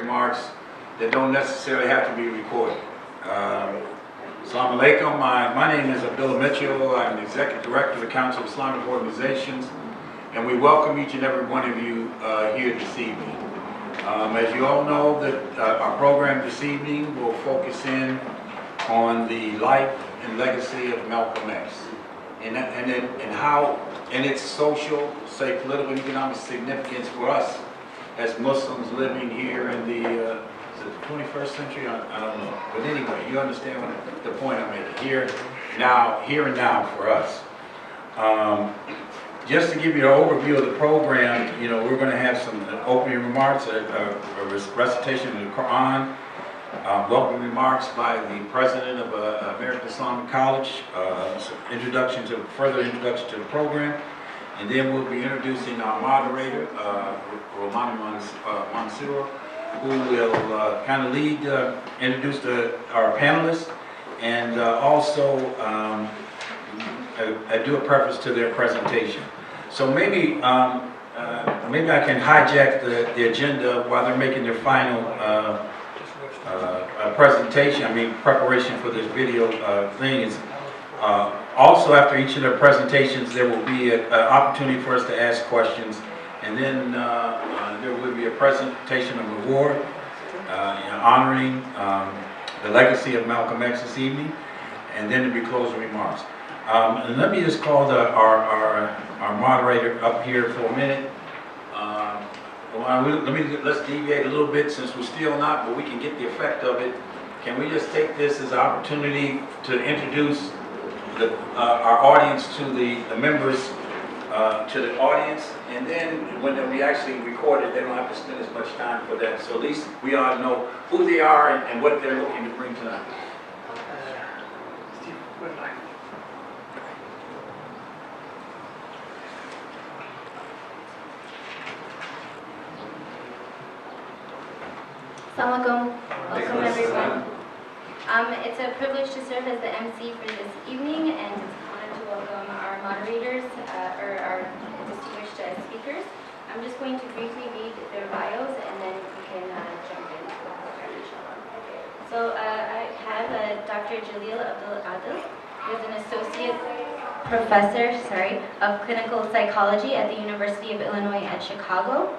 remarks that don't necessarily have to be recorded. Assalamu alaikum. My name is Abdullah Mitchell. I'm the Executive Director of the Council of Islamic Organizations, and we welcome each and every one of you here this evening. As you all know, that our program this evening will focus in on the life and legacy of Malcolm X, and how, and its social, say, political and economic significance for us as Muslims living here in the 21st century. I don't know, but anyway, you understand what the point I'm making. Here and now for us. Just to give you an overview of the program, you know, we're going to have some opening remarks, a recitation of the Quran, welcome remarks by the president of American Islamic College, further introduction to the program, and then we'll be introducing our moderator, Romani Mansour, who will kind of lead, introduce our panelists, and also do a preface to their presentation. So maybe I can hijack the agenda while they're making their final presentation. Preparation for this video thing is also after each of their presentations there will be an opportunity for us to ask questions, and then there will be a presentation of award honoring the legacy of Malcolm X this evening, and then there'll be closing remarks. And let me just call our moderator up here for a minute. Let's deviate a little bit since we're still not, but we can get the effect of it. Can we just take this as an opportunity to introduce our audience to the members, to the audience, and then when we actually record it, they don't have to spend as much time for that. So at least we all know who they are and what they're looking to bring tonight. Steve, good night. Assalamu alaikum. Welcome everyone. It's a privilege to serve as the MC for this evening, and it's an honor to welcome our moderators, or our distinguished speakers. I'm just going to briefly read their bios, and then we can jump into the program, inshallah. So I have Dr. Jalil Abdul Adil, who is an associate professor, of clinical psychology at the University of Illinois at Chicago.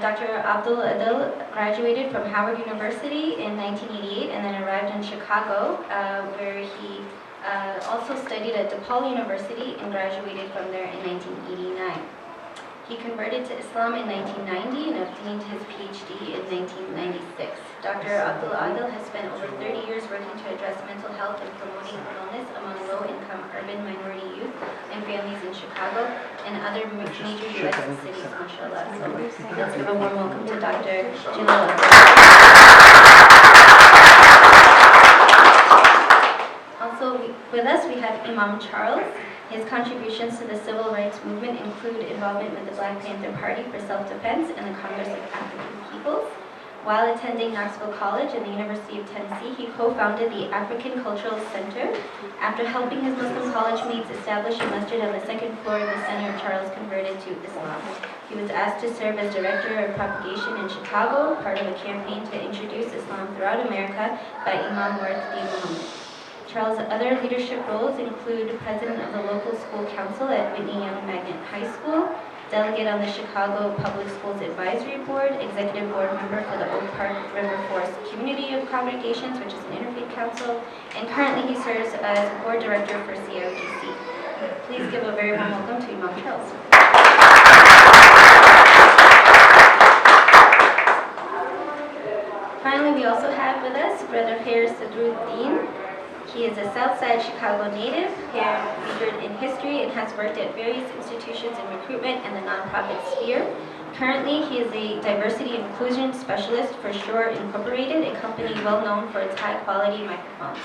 Dr. Abdul Adil graduated from Howard University in 1988 and then arrived in Chicago, where he also studied at DePaul University and graduated from there in 1989. He converted to Islam in 1990 and obtained his PhD in 1996. Dr. Abdul Adil has spent over 30 years working to address mental health and promoting wellness among low-income urban minority youth and families in Chicago and other major U.S. cities, mashallah. So let's give a warm welcome to Dr. Jalil. Also with us we have Imam Charles. His contributions to the civil rights movement include involvement with the Black Panther Party for self-defense and the Congress of African Peoples. While attending Knoxville College and the University of Tennessee, he co-founded the African Cultural Center. After helping his Muslim college mates establish a masjid on the second floor of the center, Charles converted to Islam. He was asked to serve as director of propagation in Chicago, part of a campaign to introduce Islam throughout America by Imam Muhammad. Charles' other leadership roles include president of the local school council at Whitney Young Magnet High School, delegate on the Chicago Public Schools Advisory Board, executive board member for the Oak Park River Forest Community of Congregations, which is an interfaith council, and currently he serves as board director for CIOGC. Please give a very warm welcome to Imam Charles. Finally, we also have with us Brother Harris Sadruddin. He is a Southside Chicago native, majored in history, and has worked at various institutions in recruitment and the nonprofit sphere. Currently, he is a diversity and inclusion specialist for Shure Incorporated, a company well known for its high-quality microphones.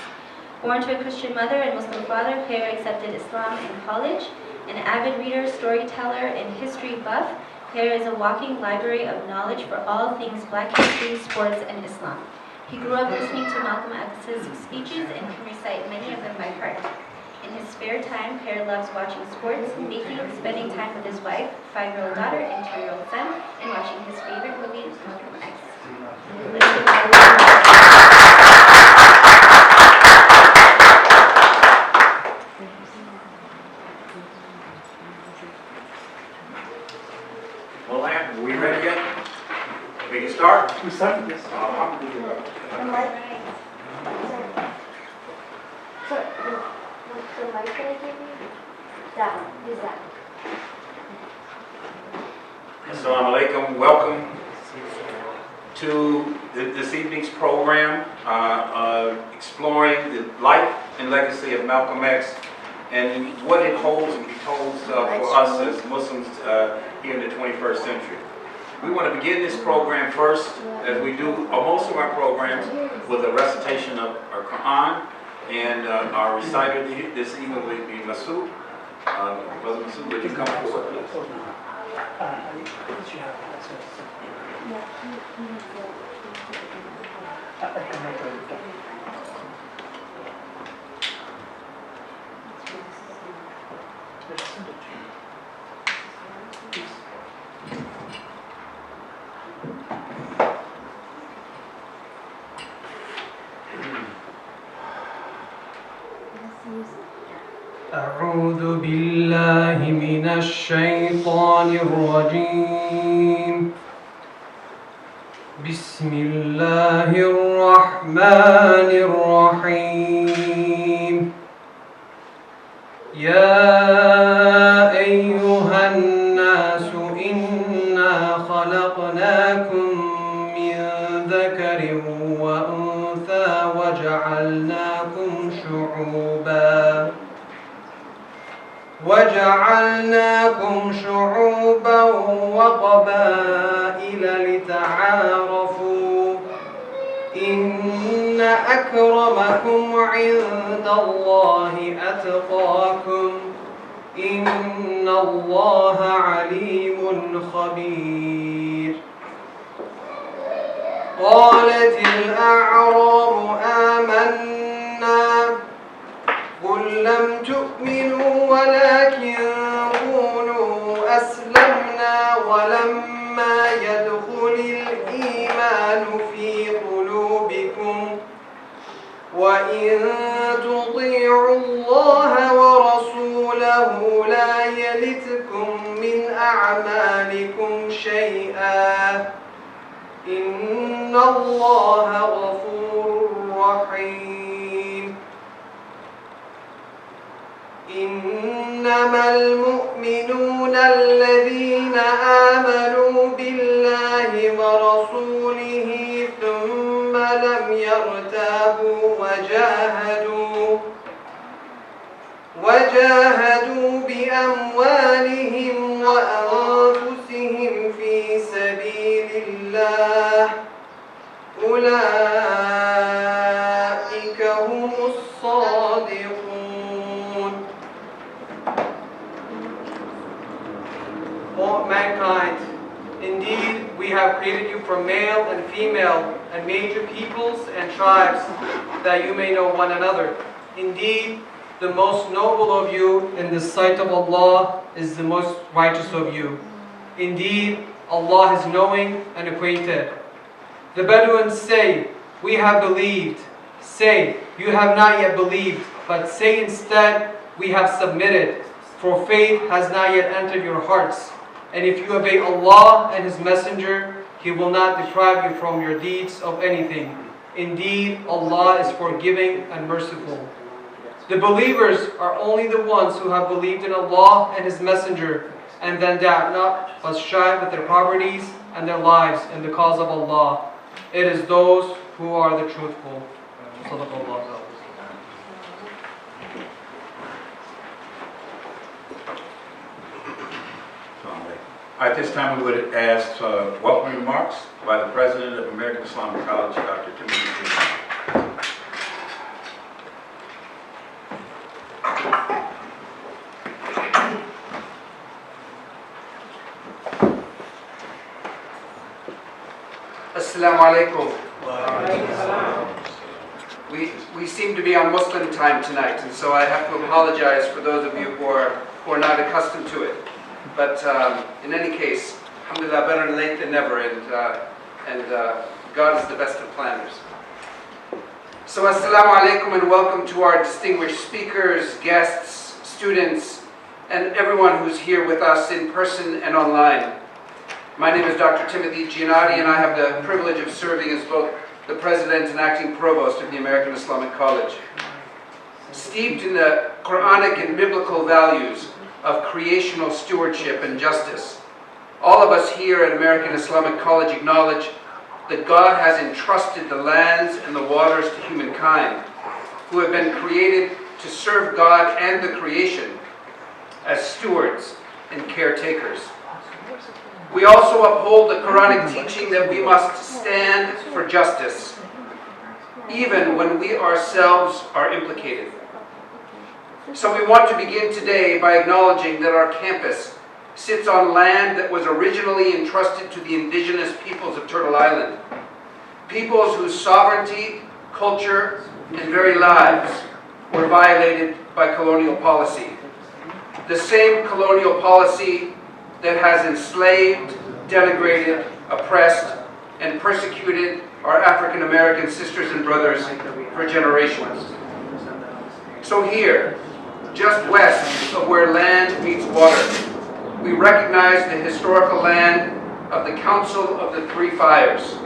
Born to a Christian mother and Muslim father, Khair accepted Islam in college. An avid reader, storyteller, and history buff, Khair is a walking library of knowledge for all things Black history, sports, and Islam. He grew up listening to Malcolm X's speeches and can recite many of them by heart. In his spare time, Khair loves watching sports, baking, spending time with his wife, 5-year-old daughter, and 2-year-old son, and watching his favorite movie, Malcolm X. Well, are we ready yet? We can start? We start this. The mic. So, the mic that I gave you, that one, use that. Assalamu alaikum. Welcome to this evening's program, exploring the life and legacy of Malcolm X and what it holds and holds for us as Muslims here in the 21st century. We want to begin this program first, as we do most of our programs, with a recitation of our Quran, and our reciter this evening will be Masood. Brother Masood, would you come forward, please? أعوذ بالله من الشيطان الرجيم بسم الله الرحمن الرحيم يا أيها الناس إنا خلقناكم من ذكر وأنثى وجعلناكم شعوبا وقبائل لتعارفوا إن أكرمكم عند الله أتقاكم إن الله عليم خبير قالت الأعراب آمنا قل لم تؤمنوا ولكن قولوا أسلمنا ولما يدخل الإيمان في قلوبكم وإن تطيعوا الله ورسوله لا يلتكم من أعمالكم شيئا إن الله غفور رحيم إنما المؤمنون الذين آمنوا بالله ورسوله ثم لم يرتابوا وجاهدوا بأموالهم وأنفسهم في سبيل الله أولئك هم الصادقون. O mankind, indeed we have created you from male and female and made you peoples and tribes that you may know one another. Indeed, the most noble of you in the sight of Allah is the most righteous of you. Indeed, Allah is knowing and acquainted. The Bedouins say, we have believed. Say, you have not yet believed, but say instead, we have submitted, for faith has not yet entered your hearts. And if you obey Allah and His Messenger, He will not deprive you from your deeds of anything. Indeed, Allah is forgiving and merciful. The believers are only the ones who have believed in Allah and His Messenger, and then doubt not, but strive with their properties and their lives in the cause of Allah. It is those who are the truthful. Sadaqallah. At this time, we would ask welcome remarks by the President of American Islamic College, Dr. Timothy Green. Assalamu alaikum. We seem to be on Muslim time tonight, and so I have to apologize for those of you who are not accustomed to it. But in any case, alhamdulillah, better late than never. And and God is the best of planners. So assalamu alaikum and welcome to our distinguished speakers, guests, students, and everyone who's here with us in person and online. My name is Dr. Timothy Giannotti, and I have the privilege of serving as both the President and Acting Provost of the American Islamic College. Steeped in the Quranic and biblical values of creational stewardship and justice, all of us here at American Islamic College acknowledge that God has entrusted the lands and the waters to humankind, who have been created to serve God and the creation as stewards and caretakers. We also uphold the Quranic teaching that we must stand for justice, even when we ourselves are implicated. So we want to begin today by acknowledging that our campus sits on land that was originally entrusted to the indigenous peoples of Turtle Island, peoples whose sovereignty, culture, and very lives were violated by colonial policy. The same colonial policy that has enslaved, denigrated, oppressed, and persecuted our African American sisters and brothers for generations. So here, just west of where land meets water, we recognize the historical land of the Council of the Three Fires,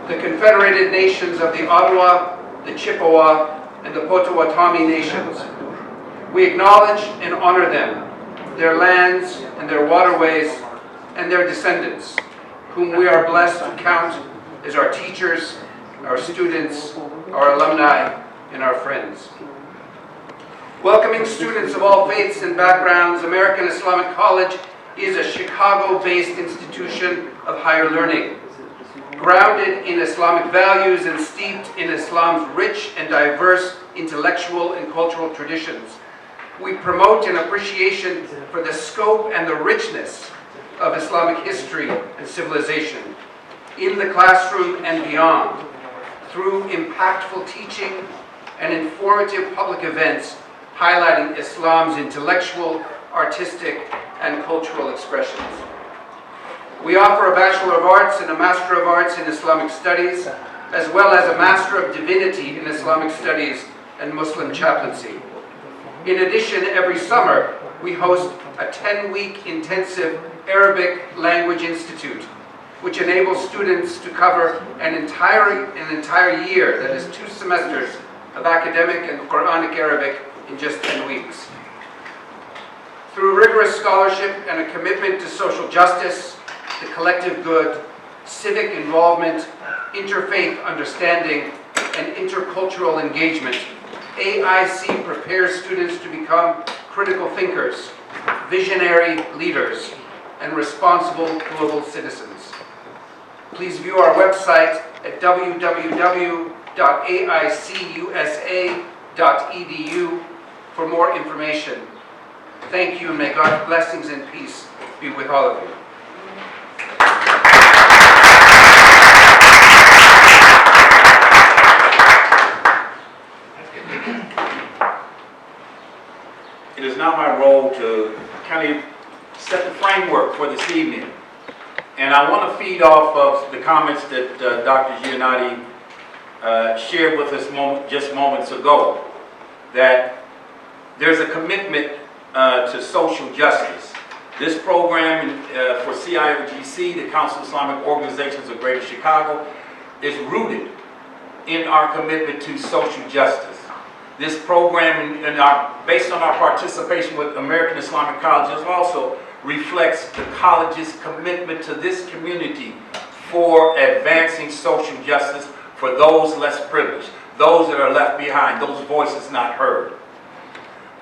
the Confederated Nations of the Ottawa, the Chippewa, and the Potawatomi nations. We acknowledge and honor them, their lands and their waterways, and their descendants, whom we are blessed to count as our teachers, our students, our alumni, and our friends. Welcoming students of all faiths and backgrounds, American Islamic College is a Chicago-based institution of higher learning, grounded in Islamic values and steeped in Islam's rich and diverse intellectual and cultural traditions. We promote an appreciation for the scope and the richness of Islamic history and civilization in the classroom and beyond, through impactful teaching and informative public events highlighting Islam's intellectual, artistic, and cultural expressions. We offer a Bachelor of Arts and a Master of Arts in Islamic Studies, as well as a Master of Divinity in Islamic Studies and Muslim chaplaincy. In addition, every summer, we host a 10-week intensive Arabic Language Institute, which enables students to cover an entire year, that is 2 semesters, of academic and Quranic Arabic in just 10 weeks. Through rigorous scholarship and a commitment to social justice, the collective good, civic involvement, interfaith understanding, and intercultural engagement, AIC prepares students to become critical thinkers, visionary leaders, and responsible global citizens. Please view our website at www.aicusa.edu for more information. Thank you, and may God's blessings and peace be with all of you. It is now my role to kind of set the framework for this evening. And I want to feed off of the comments that Dr. Giannotti shared with us just moments ago, that there's a commitment to social justice. This program for CIOGC, the Council of Islamic Organizations of Greater Chicago, is rooted in our commitment to social justice. This program, based on our participation with American Islamic College, also reflects the college's commitment to this community for advancing social justice for those less privileged, those that are left behind, those voices not heard.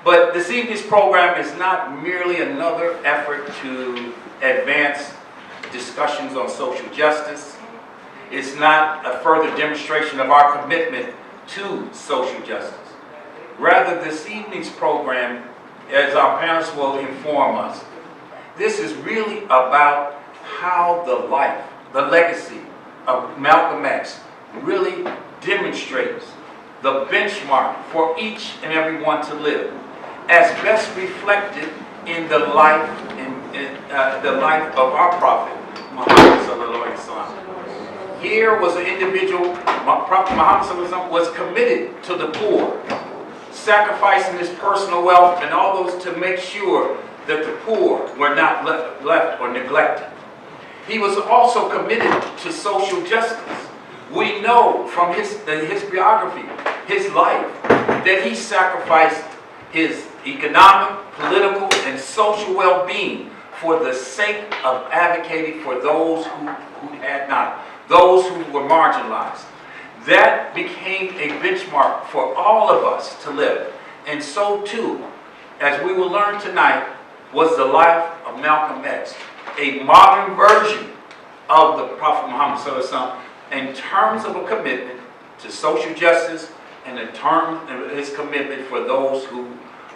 But this evening's program is not merely another effort to advance discussions on social justice. It's not a further demonstration of our commitment to social justice. Rather, this evening's program, as our panelists will inform us, this is really about how the life, the legacy of Malcolm X really demonstrates the benchmark for each and every one to live, as best reflected in the life of our Prophet, Muhammad sallallahu alaihi wasallam. here was an individual, Prophet Muhammad ﷺ was committed to the poor, sacrificing his personal wealth and all those to make sure that the poor were not left or neglected. He was also committed to social justice. We know from his biography, his life, that he sacrificed his economic, political, and social well-being for the sake of advocating for those who had not, those who were marginalized. That became a benchmark for all of us to live. And so too, as we will learn tonight, was the life of Malcolm X, a modern version of the Prophet Muhammad ﷺ in terms of a commitment to social justice and in terms of his commitment for those who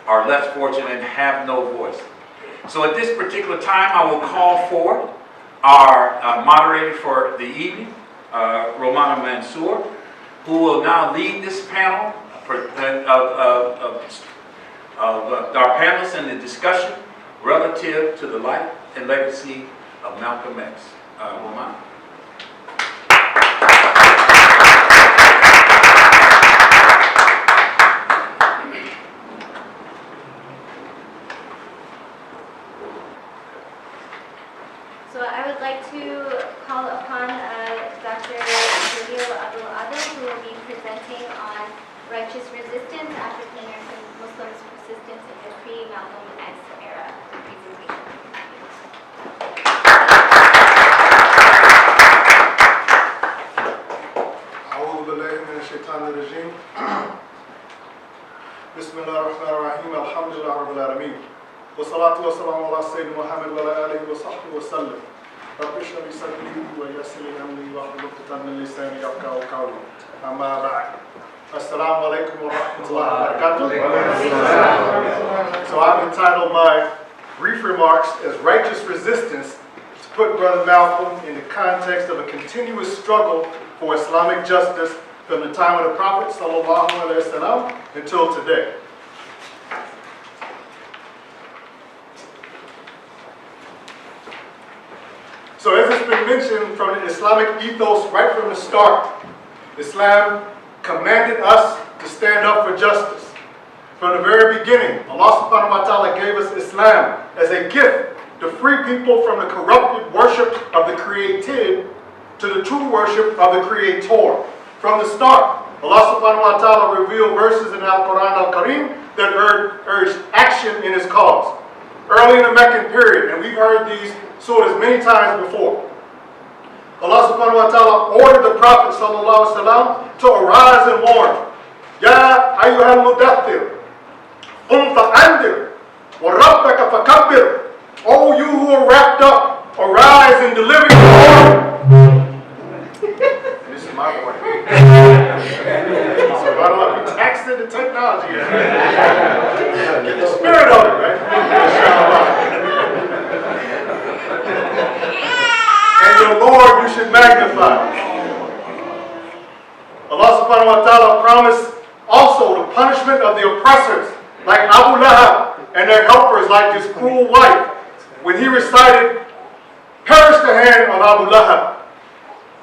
are less fortunate and have no voice. So at this particular time, I will call for our moderator for the evening, Romana Mansour, who will now lead this panel of our panelists in the discussion relative to the life and legacy of Malcolm X. Romana. So I would like to call upon Dr. Jalil Abdul Adel, who will be presenting on righteous resistance, African American Muslims' persistence in the pre-Malcolm X era presentation. أعوذ بالله من الشيطان الرجيم. بسم الله الرحمن الرحيم. الحمد لله رب العالمين. والصلاة والسلام على سيدنا محمد وعلى آله وصحبه وسلم. رب اشرح لي صدري ويسر لي أمري واحلل عقدة من لساني يفقهوا قولي. أما بعد. السلام عليكم ورحمة الله وبركاته. So I've entitled my brief remarks as Righteous Resistance to put Brother Malcolm in the context of a continuous struggle for Islamic justice from the time of the Prophet ﷺ until today. So as it's been mentioned from the Islamic ethos right from the start, Islam commanded us to stand up for justice. From the very beginning, Allah subhanahu wa ta'ala gave us Islam as a gift to free people from the corrupted worship of the created to the true worship of the Creator. From the start, Allah subhanahu wa ta'ala revealed verses in Al-Quran Al-Karim that urged action in His cause. Early in the Meccan period, and we've heard these surahs many times before, Allah subhanahu wa ta'ala ordered the Prophet sallallahu alaihi wasallam to arise and warn. Ya ayyuhal mudaththir, qum fa'andir, wa rabbaka fakabbir. O you who are wrapped up, arise and deliver your order. This is my point. So I don't want to be taxed into technology. Get the spirit of it, right? Inshallah. And your Lord you should magnify. Allah subhanahu wa ta'ala promised also the punishment of the oppressors like Abu Lahab and their helpers like his cruel wife when he recited, perish the hand of Abu Lahab.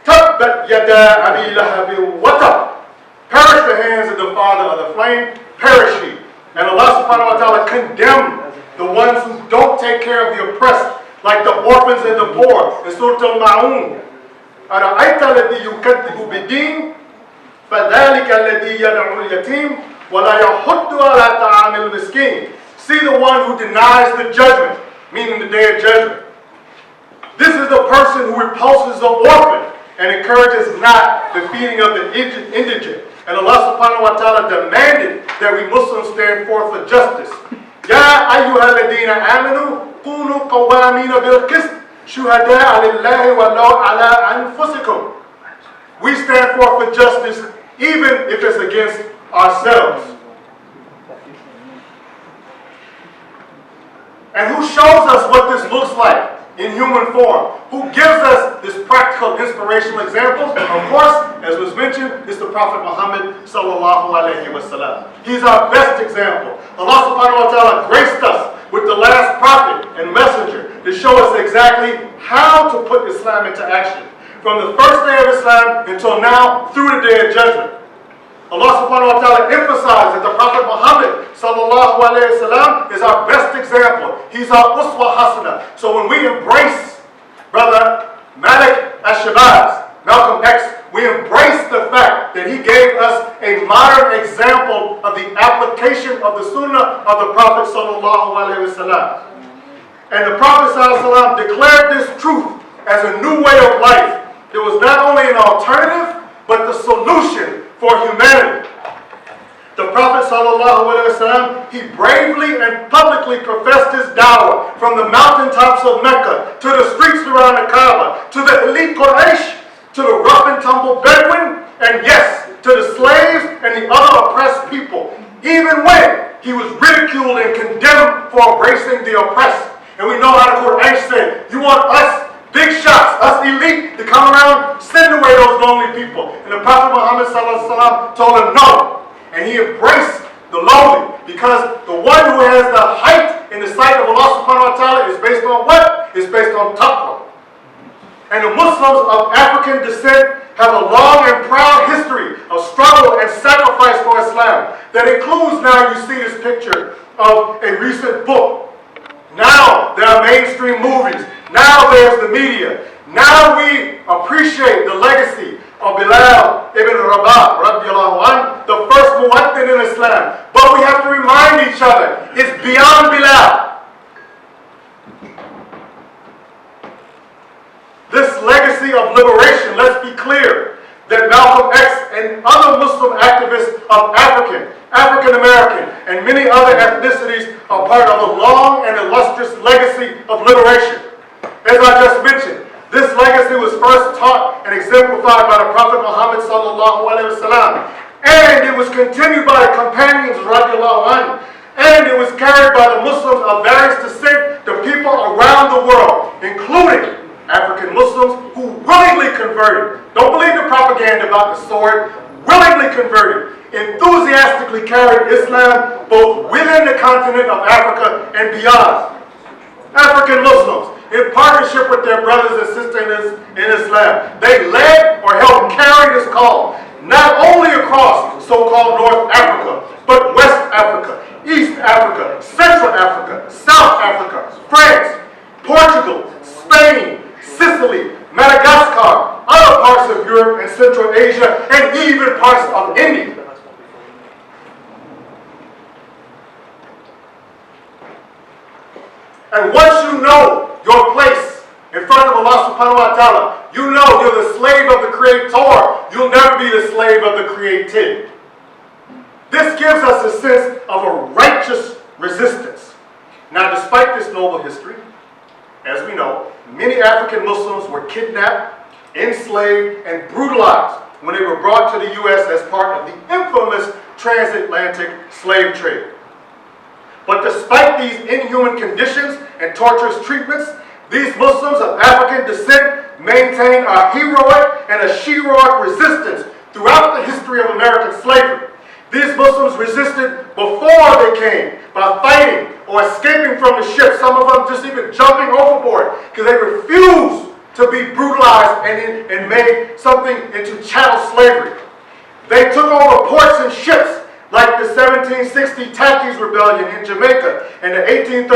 Tabbat yada Abi Lahabin wa tab. Perish the hands of the father of the flame, perish he. And Allah subhanahu wa ta'ala condemned the ones who don't take care of the oppressed, like the orphans and the poor in Surah Al-Ma'un. أَرَأَيْتَ الَّذِي يُكَذِّبُ بِالدِّينِ فَذَلِكَ الَّذِي يَدْعُو الْيَتِيمَ وَلَا يَحُضُّ عَلَى طَعَامِ الْمِسْكِينِ. See the one who denies the judgment, meaning the day of judgment. This is the person who repulses the orphan and encourages not the feeding of the indigent. And Allah subhanahu wa ta'ala demanded that we Muslims stand forth for justice. Ya ayyuhal ladina amanu kunu qawwamina bil qist shuhada'a lillahi wa law ala anfusikum. We stand forth for justice even if it's against ourselves. And who shows us what this looks like in human form? Who gives us this practical, inspirational example? Of course, as was mentioned, is the Prophet Muhammad sallallahu alaihi wasallam. He's our best example. Allah subhanahu wa ta'ala graced us with the last prophet and messenger to show us exactly how to put Islam into action. from the first day of Islam until now through the day of judgment. Allah subhanahu wa ta'ala emphasized that the Prophet Muhammad sallallahu alayhi wasallam is our best example. He's our uswa hasana. So when we embrace Brother Malik Al-Shabazz, Malcolm X, we embrace the fact that he gave us a modern example of the application of the sunnah of the Prophet sallallahu alayhi wasallam. And the Prophet sallallahu alayhi wasallam declared this truth as a new way of life. It was not only an alternative, but the solution for humanity. The Prophet ﷺ, he bravely and publicly professed his da'wah from the mountaintops of Mecca to the streets around the Kaaba, to the elite Quraysh, to the rough and tumble Bedouin, and yes, to the slaves and the other oppressed people, even when he was ridiculed and condemned for embracing the oppressed. And we know how the Quraysh said, you want us big shots, us elite, to come around, send away those lonely people. And the Prophet Muhammad ﷺ told him no. And he embraced the lowly, because the one who has the height in the sight of Allah subhanahu wa ta'ala is based on what? It's based on taqwa. And the Muslims of African descent have a long and proud history of struggle and sacrifice for Islam. That includes, now you see this picture of a recent book. Now there are mainstream movies. Now there's the media. Now we appreciate the legacy of Bilal ibn Rabah, radiallahu anh, the first muwaddin in Islam. But we have to remind each other, it's beyond Bilal. This legacy of liberation, let's be clear, that Malcolm X and other Muslim activists of African American, and many other ethnicities are part of a long and illustrious legacy of liberation. As I just mentioned, this legacy was first taught and exemplified by the Prophet Muhammad sallallahu alaihi wasallam, and it was continued by the companions radiallahu anhu, and it was carried by the Muslims of various descent to people around the world, including African Muslims who willingly converted. Don't believe the propaganda about the sword. Willingly converted, enthusiastically carried Islam both within the continent of Africa and beyond. African Muslims, in partnership with their brothers and sisters in Islam, they led or helped carry this call, not only across so-called North Africa, but West Africa, East Africa, Central Africa, South Africa, France, Portugal, Spain, Sicily, Madagascar, other parts of Europe and Central Asia, and even parts of India. And once you know your place in front of Allah subhanahu wa ta'ala, you know you're the slave of the Creator. You'll never be the slave of the created. This gives us a sense of a righteous resistance. Now, despite this noble history, as we know, many African Muslims were kidnapped, enslaved, and brutalized when they were brought to the U.S. as part of the infamous transatlantic slave trade. But despite these inhuman conditions and torturous treatments, these Muslims of African descent maintain a heroic and a heroic resistance throughout the history of American slavery. These Muslims resisted before they came by fighting or escaping from the ship, some of them just even jumping overboard because they refused to be brutalized and made something into chattel slavery. They took over ports and ships like the 1760 Takis Rebellion in Jamaica and the 1839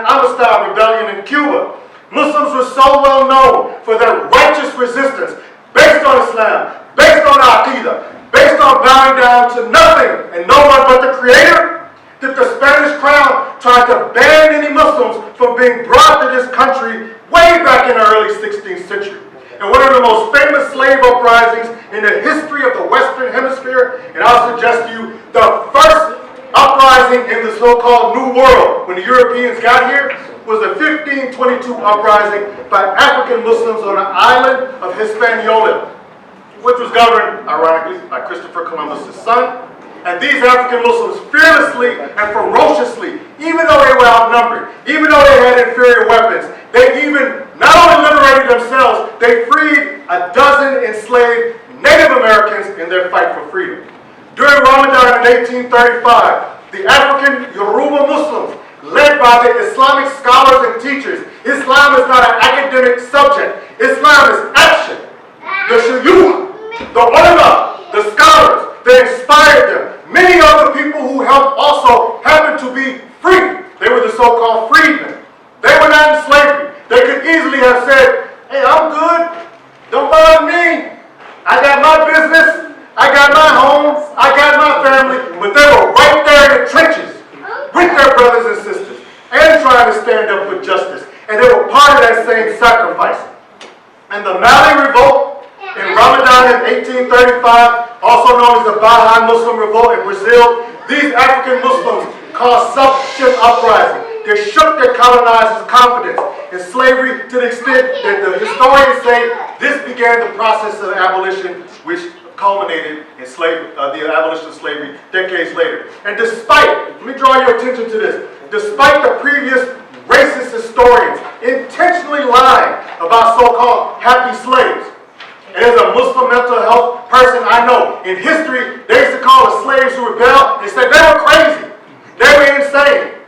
Amistad Rebellion in Cuba. Muslims were so well known for their righteous resistance based on Islam, based on Aqidah, based on bowing down to nothing and no one but the Creator, that the Spanish crown tried to ban any Muslims from being brought to this country way back in the early 16th century. And one of the most famous slave uprisings in the history of the Western Hemisphere, and I'll suggest to you, the first uprising in the so-called New World, when the Europeans got here, was the 1522 uprising by African Muslims on the island of Hispaniola, which was governed, ironically, by Christopher Columbus' son. And these African Muslims fearlessly and ferociously, even though they were outnumbered, even though they had inferior weapons, they even not only liberated themselves, they freed a dozen enslaved Native Americans in their fight for freedom. During Ramadan in 1835, the African Yoruba Muslims, led by the Islamic scholars and teachers, Islam is not an academic subject. Islam is action. the ulama, the scholars, they inspired them. Many of the people who helped also happened to be free. They were the so-called freedmen. They were not in slavery. They could easily have said, hey, I'm good. Don't bother me. I got my business. I got my home. I got my family. But they were right there in the trenches with their brothers and sisters and trying to stand up for justice. And they were part of that same sacrifice. And the Mali Revolt in Ramadan in 1835, also known as the Baha'i Muslim Revolt in Brazil, these African Muslims caused such an uprising. They shook their colonizers' confidence in slavery to the extent that the historians say this began the process of abolition, which culminated in slavery, the abolition of slavery decades later. And despite, let me draw your attention to this, despite the previous racist historians intentionally lying about so-called happy slaves, and as a Muslim mental health person, I know in history they used to call the slaves who rebelled, they said they were crazy, they were insane.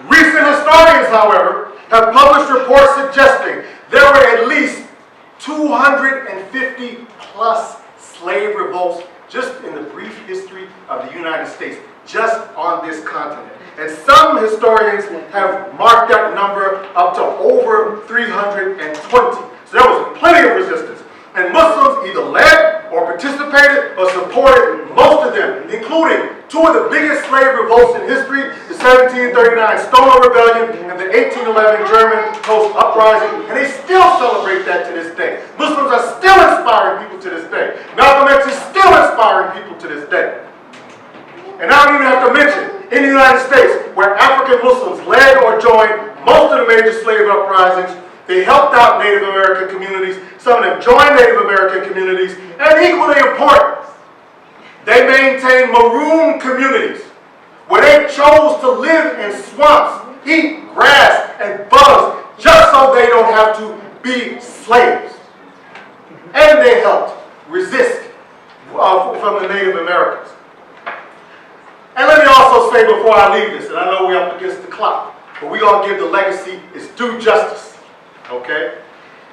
Recent historians, however, have published reports suggesting there were at least 250 plus slave revolts just in the brief history of the United States, just on this continent. And some historians have marked that number up to over 320. So there was plenty of resistance. And Muslims either led or participated or supported most of them, including two of the biggest slave revolts in history, the 1739 Stono Rebellion and the 1811 German Coast Uprising, and they still celebrate that to this day. Muslims are still inspiring people to this day. Malcolm X is still inspiring people to this day. And I don't even have to mention, in the United States, where African Muslims led or joined most of the major slave uprisings, they helped out Native American communities. Some of them joined Native American communities. And equally important, they maintained maroon communities where they chose to live in swamps, eat grass and bugs, just so they don't have to be slaves. And they helped resist from the Native Americans. And let me also say before I leave this, and I know we're up against the clock, but we're going to give the legacy its due justice. Okay?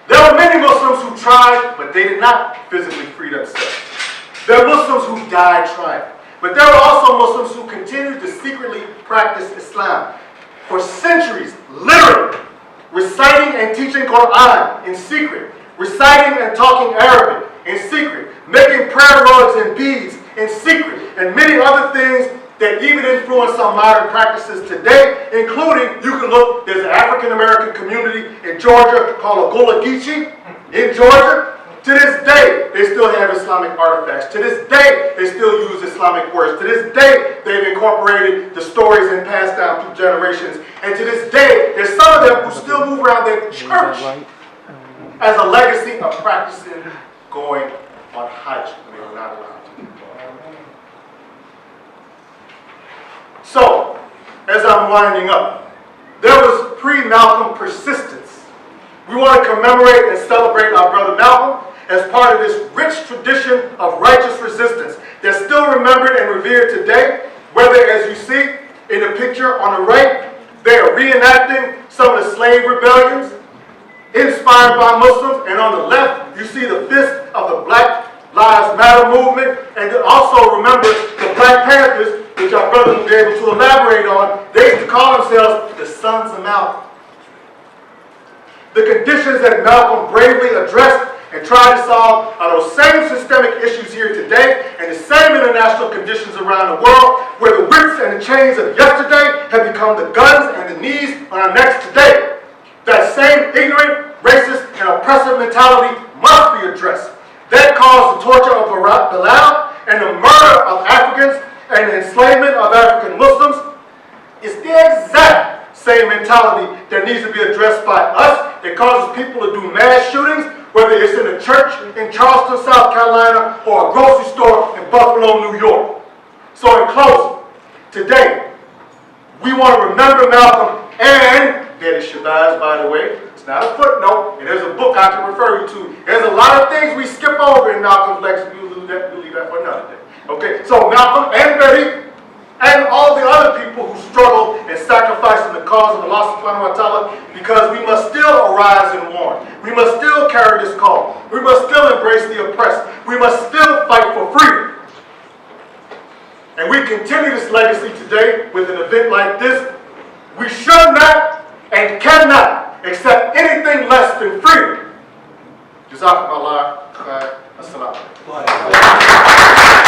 There were many Muslims who tried, but they did not physically free themselves. There are Muslims who died trying. But there were also Muslims who continued to secretly practice Islam for centuries, literally, reciting and teaching Quran in secret, reciting and talking Arabic in secret, making prayer rugs and beads in secret, and many other things that even influence some modern practices today, including, you can look, there's an African-American community in Georgia called Agula Geechee in Georgia. To this day, they still have Islamic artifacts. To this day, they still use Islamic words. To this day, they've incorporated the stories and passed down through generations. And to this day, there's some of them who still move around their church as a legacy of practicing going on Hajj when they were not allowed to. So, as I'm winding up, there was pre-Malcolm persistence. We want to commemorate and celebrate our brother Malcolm as part of this rich tradition of righteous resistance that's still remembered and revered today, whether, as you see in the picture on the right, they are reenacting some of the slave rebellions inspired by Muslims, and on the left, you see the fist of the Black Lives Matter movement, and also remember the Black Panthers, which our brothers will be able to elaborate on. They used to call themselves the Sons of Malcolm. The conditions that Malcolm bravely addressed and tried to solve are those same systemic issues here today and the same international conditions around the world where the whips and the chains of yesterday have become the guns and the knees on our necks today. That same ignorant, racist, and oppressive mentality must be addressed. That caused the torture of Bilal and the murder of Africans and the enslavement of African Muslims is the exact same mentality that needs to be addressed by us. It causes people to do mass shootings, whether it's in a church in Charleston, South Carolina, or a grocery store in Buffalo, New York. So in closing, today, we want to remember Malcolm and Betty Shabazz, by the way. It's not a footnote, and there's a book I can refer you to. There's a lot of things we skip over in Malcolm's legacy. We'll leave that for another day. Okay, so Malcolm and Betty and all the other people who struggle and sacrifice in the cause of Allah subhanahu wa ta'ala, because we must still arise and warn. We must still carry this call. We must still embrace the oppressed. We must still fight for freedom. And we continue this legacy today with an event like this. We should not and cannot accept anything less than freedom. Jazakumullah khair. Assalamu alaikum.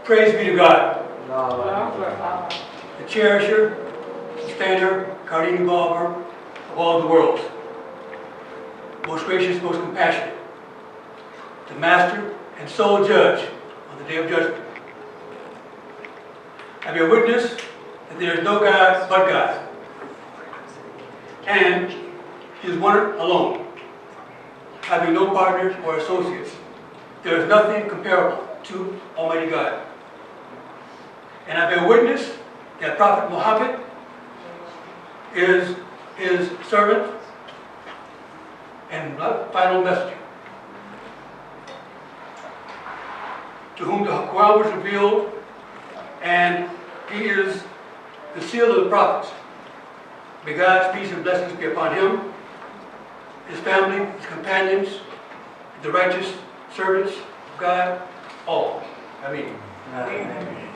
Praise be to God, the cherisher, sustainer, guardian evolver of all the worlds, most gracious, most compassionate, the master and sole judge on the day of judgment. I bear witness that there is no God but God, and He is one alone, having no partners or associates. There is nothing comparable to Almighty God. And I bear witness that Prophet Muhammad is His servant and final messenger, to whom the Quran was revealed, and he is the seal of the prophets. May God's peace and blessings be upon him, his family, his companions, the righteous servants of God, all. Ameen. Amen.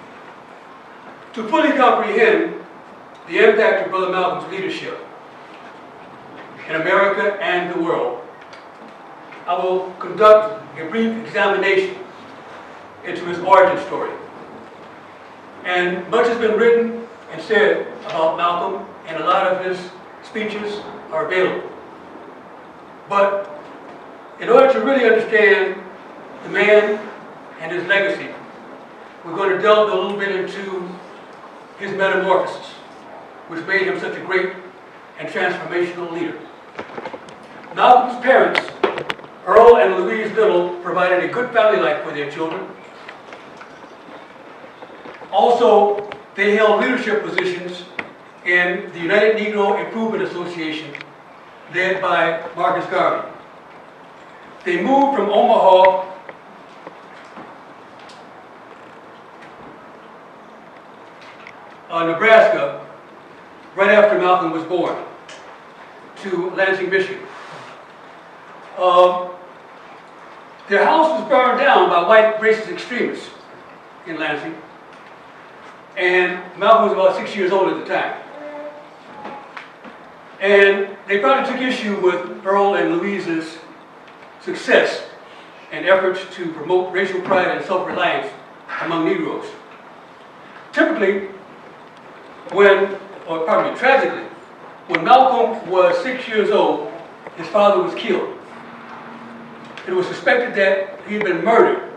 To fully comprehend the impact of Brother Malcolm's leadership in America and the world, I will conduct a brief examination into his origin story. And much has been written and said about Malcolm, and a lot of his speeches are available. But in order to really understand the man and his legacy, we're going to delve a little bit into his metamorphosis, which made him such a great and transformational leader. Malcolm's parents, Earl and Louise Little, provided a good family life for their children. Also, they held leadership positions in the United Negro Improvement Association, led by Marcus Garvey. They moved from Omaha Nebraska, right after Malcolm was born, to Lansing, Michigan. Their house was burned down by white racist extremists, in Lansing. And Malcolm was about 6 years old at the time. And they probably took issue with Earl and Louise's success and efforts to promote racial pride and self-reliance among Negroes. Typically, tragically, when Malcolm was 6 years old, his father was killed. It was suspected that he had been murdered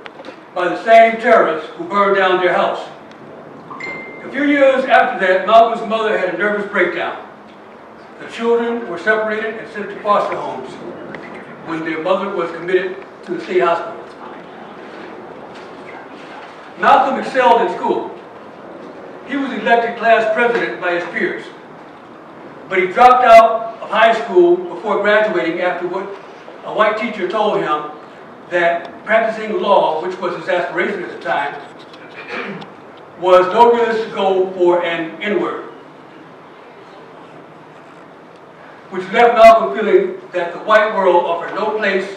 by the same terrorists who burned down their house. A few years after that, Malcolm's mother had a nervous breakdown. The children were separated and sent to foster homes when their mother was committed to the state hospital. Malcolm excelled in school. He was elected class president by his peers, but he dropped out of high school before graduating after what a white teacher told him that practicing law, which was his aspiration at the time, was no realistic goal for an N-word, which left Malcolm feeling that the white world offered no place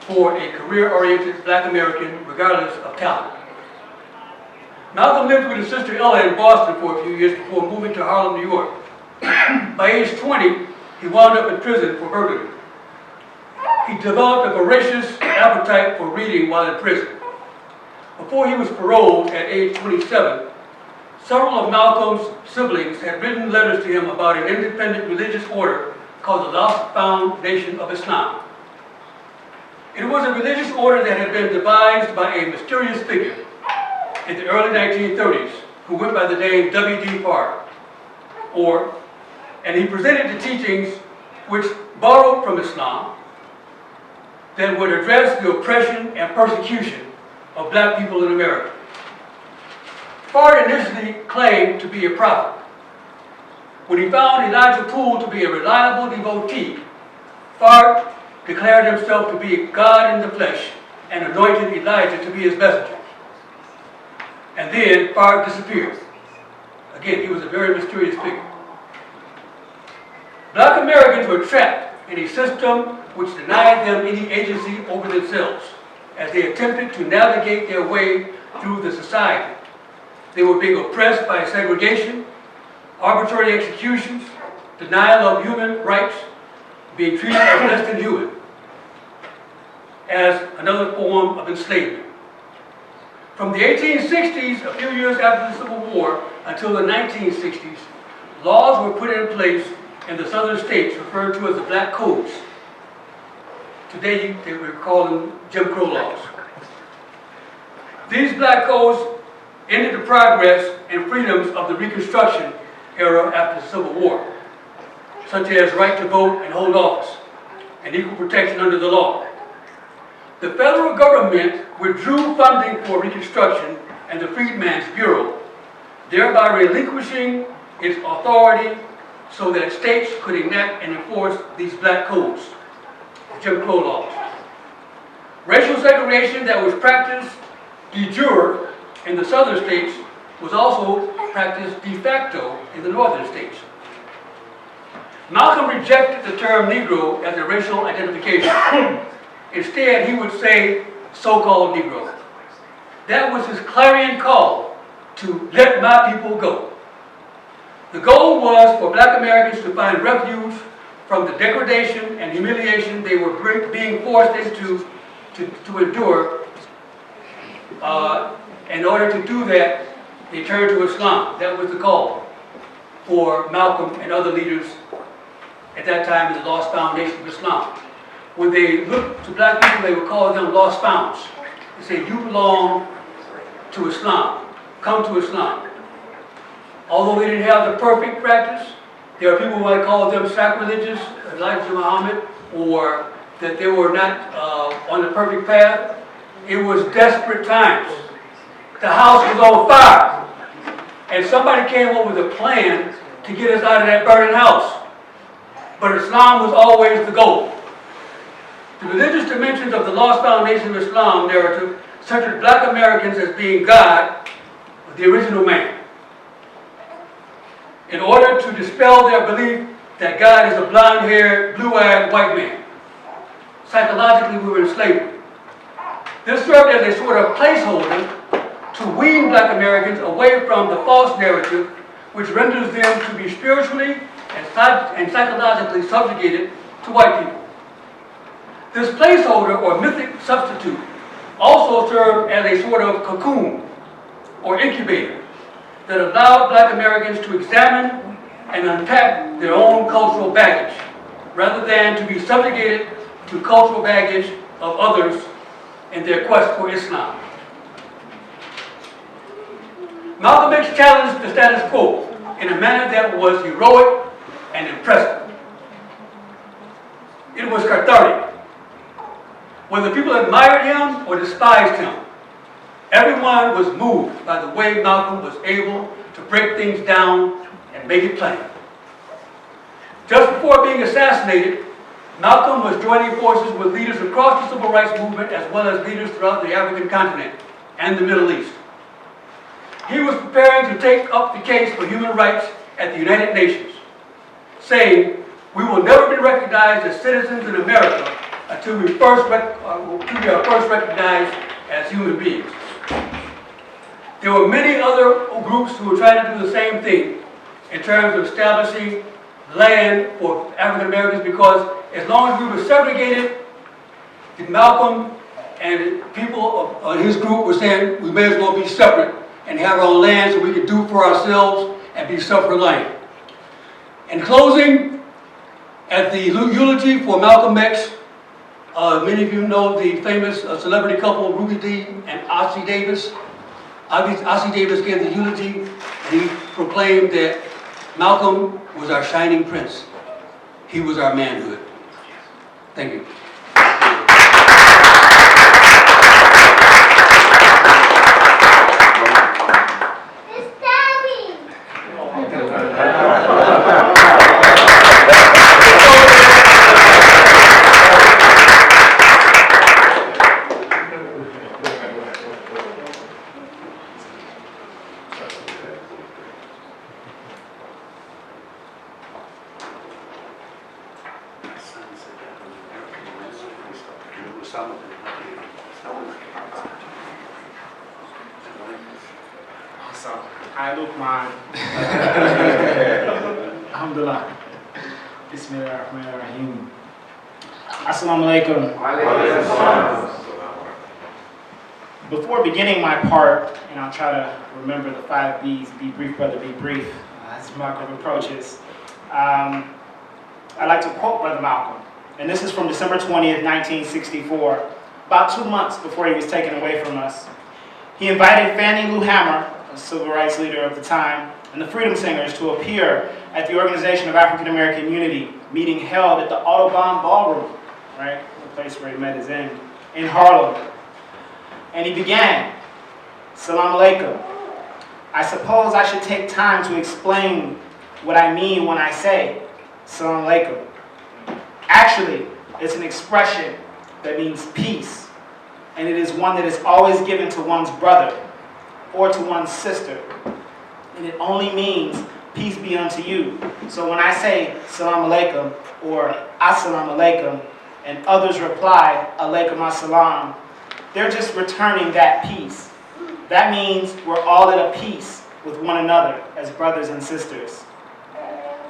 for a career-oriented black American, regardless of talent. Malcolm lived with his sister Ella in Boston for a few years before moving to Harlem, New York. By age 20, he wound up in prison for burglary. He developed a voracious appetite for reading while in prison. Before he was paroled at age 27, several of Malcolm's siblings had written letters to him about an independent religious order called the Lost Foundation of Islam. It was a religious order that had been devised by a mysterious figure in the early 1930s who went by the name W.D. Farr. And he presented the teachings which borrowed from Islam that would address the oppression and persecution of black people in America. Farr initially claimed to be a prophet. When he found Elijah Poole to be a reliable devotee, Farr declared himself to be God in the flesh and anointed Elijah to be his messenger. And then Farr disappeared. Again, he was a very mysterious figure. Black Americans were trapped in a system which denied them any agency over themselves as they attempted to navigate their way through the society. They were being oppressed by segregation, arbitrary executions, denial of human rights, being treated as less than human, as another form of enslavement. From the 1860s, a few years after the Civil War, until the 1960s, laws were put in place in the southern states referred to as the Black Codes. Today, they would call them Jim Crow laws. These Black Codes ended the progress and freedoms of the Reconstruction era after the Civil War, such as right to vote and hold office, and equal protection under the law. The federal government withdrew funding for Reconstruction and the Freedmen's Bureau, thereby relinquishing its authority so that states could enact and enforce these Black Codes, Jim Crow laws. Racial segregation that was practiced de jure in the southern states was also practiced de facto in the northern states. Malcolm rejected the term Negro as a racial identification. Instead, he would say so-called Negro. That was his clarion call to let my people go. The goal was for black Americans to find refuge from the degradation and humiliation they were being forced into to endure. In order to do that, they turned to Islam. That was the call for Malcolm and other leaders at that time in the Lost Foundation of Islam. When they looked to black people, they would call them lost founds. They say, you belong to Islam. Come to Islam. Although they didn't have the perfect practice, there are people who might call them sacrilegious, like Muhammad, or that they were not on the perfect path. It was desperate times. The house was on fire. And somebody came up with a plan to get us out of that burning house. But Islam was always the goal. The religious dimensions of the Lost Foundation of Islam narrative centered black Americans as being God, the original man, in order to dispel their belief that God is a blonde-haired, blue-eyed white man. Psychologically, we were in slavery. This served as a sort of placeholder to wean black Americans away from the false narrative which renders them to be spiritually and psychologically subjugated to white people. This placeholder or mythic substitute also served as a sort of cocoon or incubator that allowed black Americans to examine and unpack their own cultural baggage, rather than to be subjugated to cultural baggage of others in their quest for Islam. Malcolm X challenged the status quo in a manner that was heroic and impressive. It was cathartic. Whether people admired him or despised him, everyone was moved by the way Malcolm was able to break things down and make it plain. Just before being assassinated, Malcolm was joining forces with leaders across the civil rights movement as well as leaders throughout the African continent and the Middle East. He was preparing to take up the case for human rights at the United Nations, saying, "We will never be recognized as citizens in America until we are first recognized as human beings." There were many other groups who were trying to do the same thing in terms of establishing land for African Americans, because as long as we were segregated, Malcolm and people of his group were saying we may as well be separate and have our own land so we could do for ourselves and be self-reliant. In closing, at the eulogy for Malcolm X, many of you know the famous celebrity couple Ruby Dee and Ossie Davis. Ossie Davis gave the eulogy and he proclaimed that Malcolm was our shining prince. He was our manhood. Thank you. Awesome. I look man. Alhamdulillah. Bismillahirrahmanirrahim. Assalamu alaikum. Before beginning my part, and I'll try to remember the 5 B's, be brief, brother, be brief, as Malcolm approaches. I'd like to quote Brother Malcolm, and this is from December 20th, 1964, about 2 months before he was taken away from us. He invited Fannie Lou Hamer, a civil rights leader of the time, and the Freedom Singers to appear at the Organization of African American Unity meeting held at the Audubon Ballroom, right, the place where he met his end, in Harlem. And he began, "Salam alaikum. I suppose I should take time to explain what I mean when I say Salam alaikum. Actually, it's an expression that means peace, and it is one that is always given to one's brother or to one's sister. And it only means peace be unto you. So when I say Salam alaikum or Assalamu alaikum, and others reply alaikum assalam, they're just returning that peace. That means we're all at a peace with one another as brothers and sisters."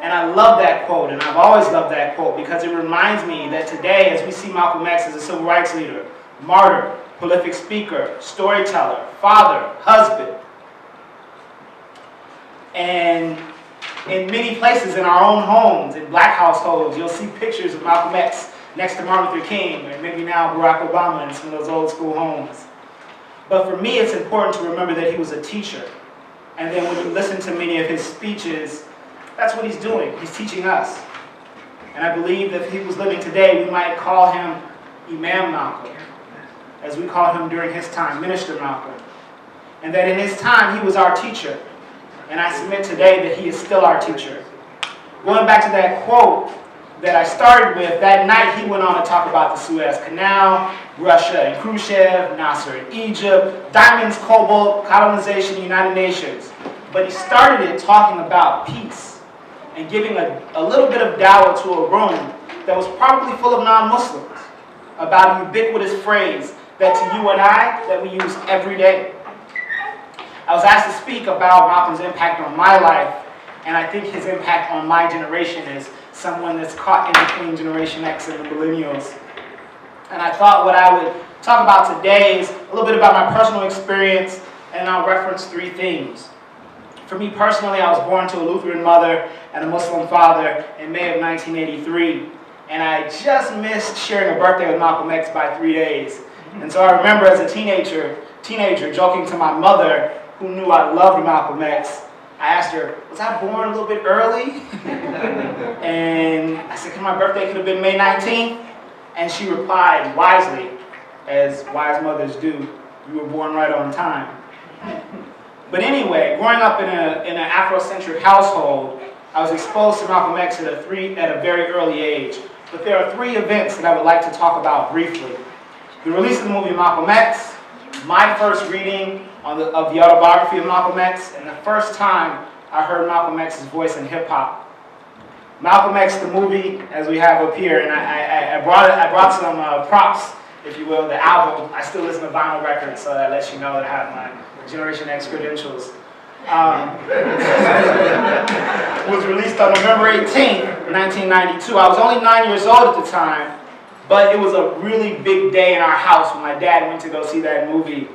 And I love that quote, and I've always loved that quote, because it reminds me that today, as we see Malcolm X as a civil rights leader, martyr, prolific speaker, storyteller, father, husband, and in many places in our own homes, in black households, you'll see pictures of Malcolm X next to Martin Luther King, or maybe now Barack Obama in some of those old school homes. But for me, it's important to remember that he was a teacher. And then when you listen to many of his speeches, that's what he's doing. He's teaching us. And I believe that if he was living today, we might call him Imam Malcolm, as we called him during his time, Minister Malcolm. And that in his time, he was our teacher. And I submit today that he is still our teacher. Going back to that quote that I started with, that night he went on to talk about the Suez Canal, Russia and Khrushchev, Nasser in Egypt, diamonds, cobalt, colonization, United Nations. But he started it talking about peace and giving a little bit of dawah to a room that was probably full of non-Muslims, about a ubiquitous phrase that to you and I, that we use every day. I was asked to speak about Malcolm's impact on my life, and I think his impact on my generation as someone that's caught in between Generation X and the millennials. And I thought what I would talk about today is a little bit about my personal experience, and I'll reference 3 themes. For me personally, I was born to a Lutheran mother and a Muslim father in May of 1983, and I just missed sharing a birthday with Malcolm X by 3 days. And so I remember as a teenager joking to my mother, who knew I loved Malcolm X. I asked her, was I born a little bit early? And I said, my birthday could have been May 19th. And she replied wisely, as wise mothers do, you were born right on time. But anyway, growing up in an Afrocentric household, I was exposed to Malcolm X at a very early age. But there are 3 events that I would like to talk about briefly. The release of the movie Malcolm X, my first reading of the autobiography of Malcolm X, and the first time I heard Malcolm X's voice in hip-hop. Malcolm X, the movie, as we have up here, and I brought some props, if you will, the album. I still listen to vinyl records, so that lets you know that I have my Generation X credentials. Was released on November 18th, 1992. I was only 9 years old at the time, but it was a really big day in our house when my dad went to go see that movie.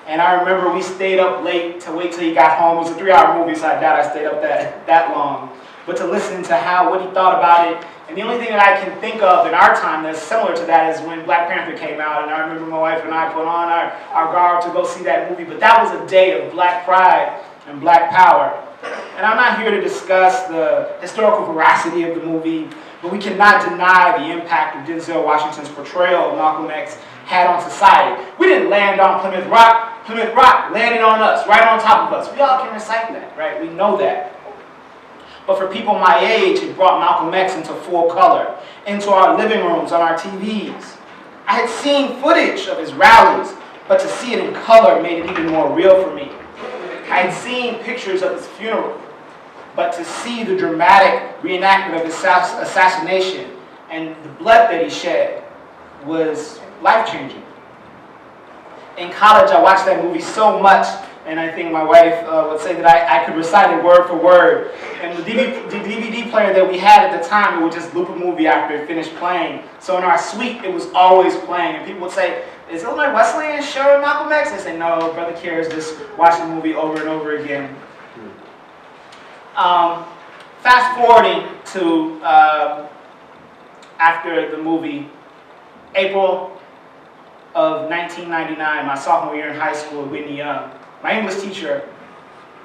And I remember we stayed up late to wait till he got home. It was a 3-hour movie, so I doubt I stayed up that long. But to listen to what he thought about it. And the only thing that I can think of in our time that's similar to that is when Black Panther came out. And I remember my wife and I put on our garb to go see that movie. But that was a day of Black pride and Black power. And I'm not here to discuss the historical veracity of the movie, but we cannot deny the impact of Denzel Washington's portrayal of Malcolm X had on society. We didn't land on Plymouth Rock. Plymouth Rock landed on us, right on top of us. We all can recite that, right? We know that. But for people my age, it brought Malcolm X into full color, into our living rooms, on our TVs. I had seen footage of his rallies, but to see it in color made it even more real for me. I had seen pictures of his funeral, but to see the dramatic reenactment of his assassination and the blood that he shed was life-changing. In college, I watched that movie so much, and I think my wife would say that I could recite it word for word. And the DVD player that we had at the time, it would just loop a movie after it finished playing. So in our suite, it was always playing. And people would say, is Illinois Wesleyan showing Malcolm X? I say, no, Brother Kier is just watching the movie over and over again. Fast forwarding to after the movie, April of 1999, my sophomore year in high school at Whitney Young. My English teacher,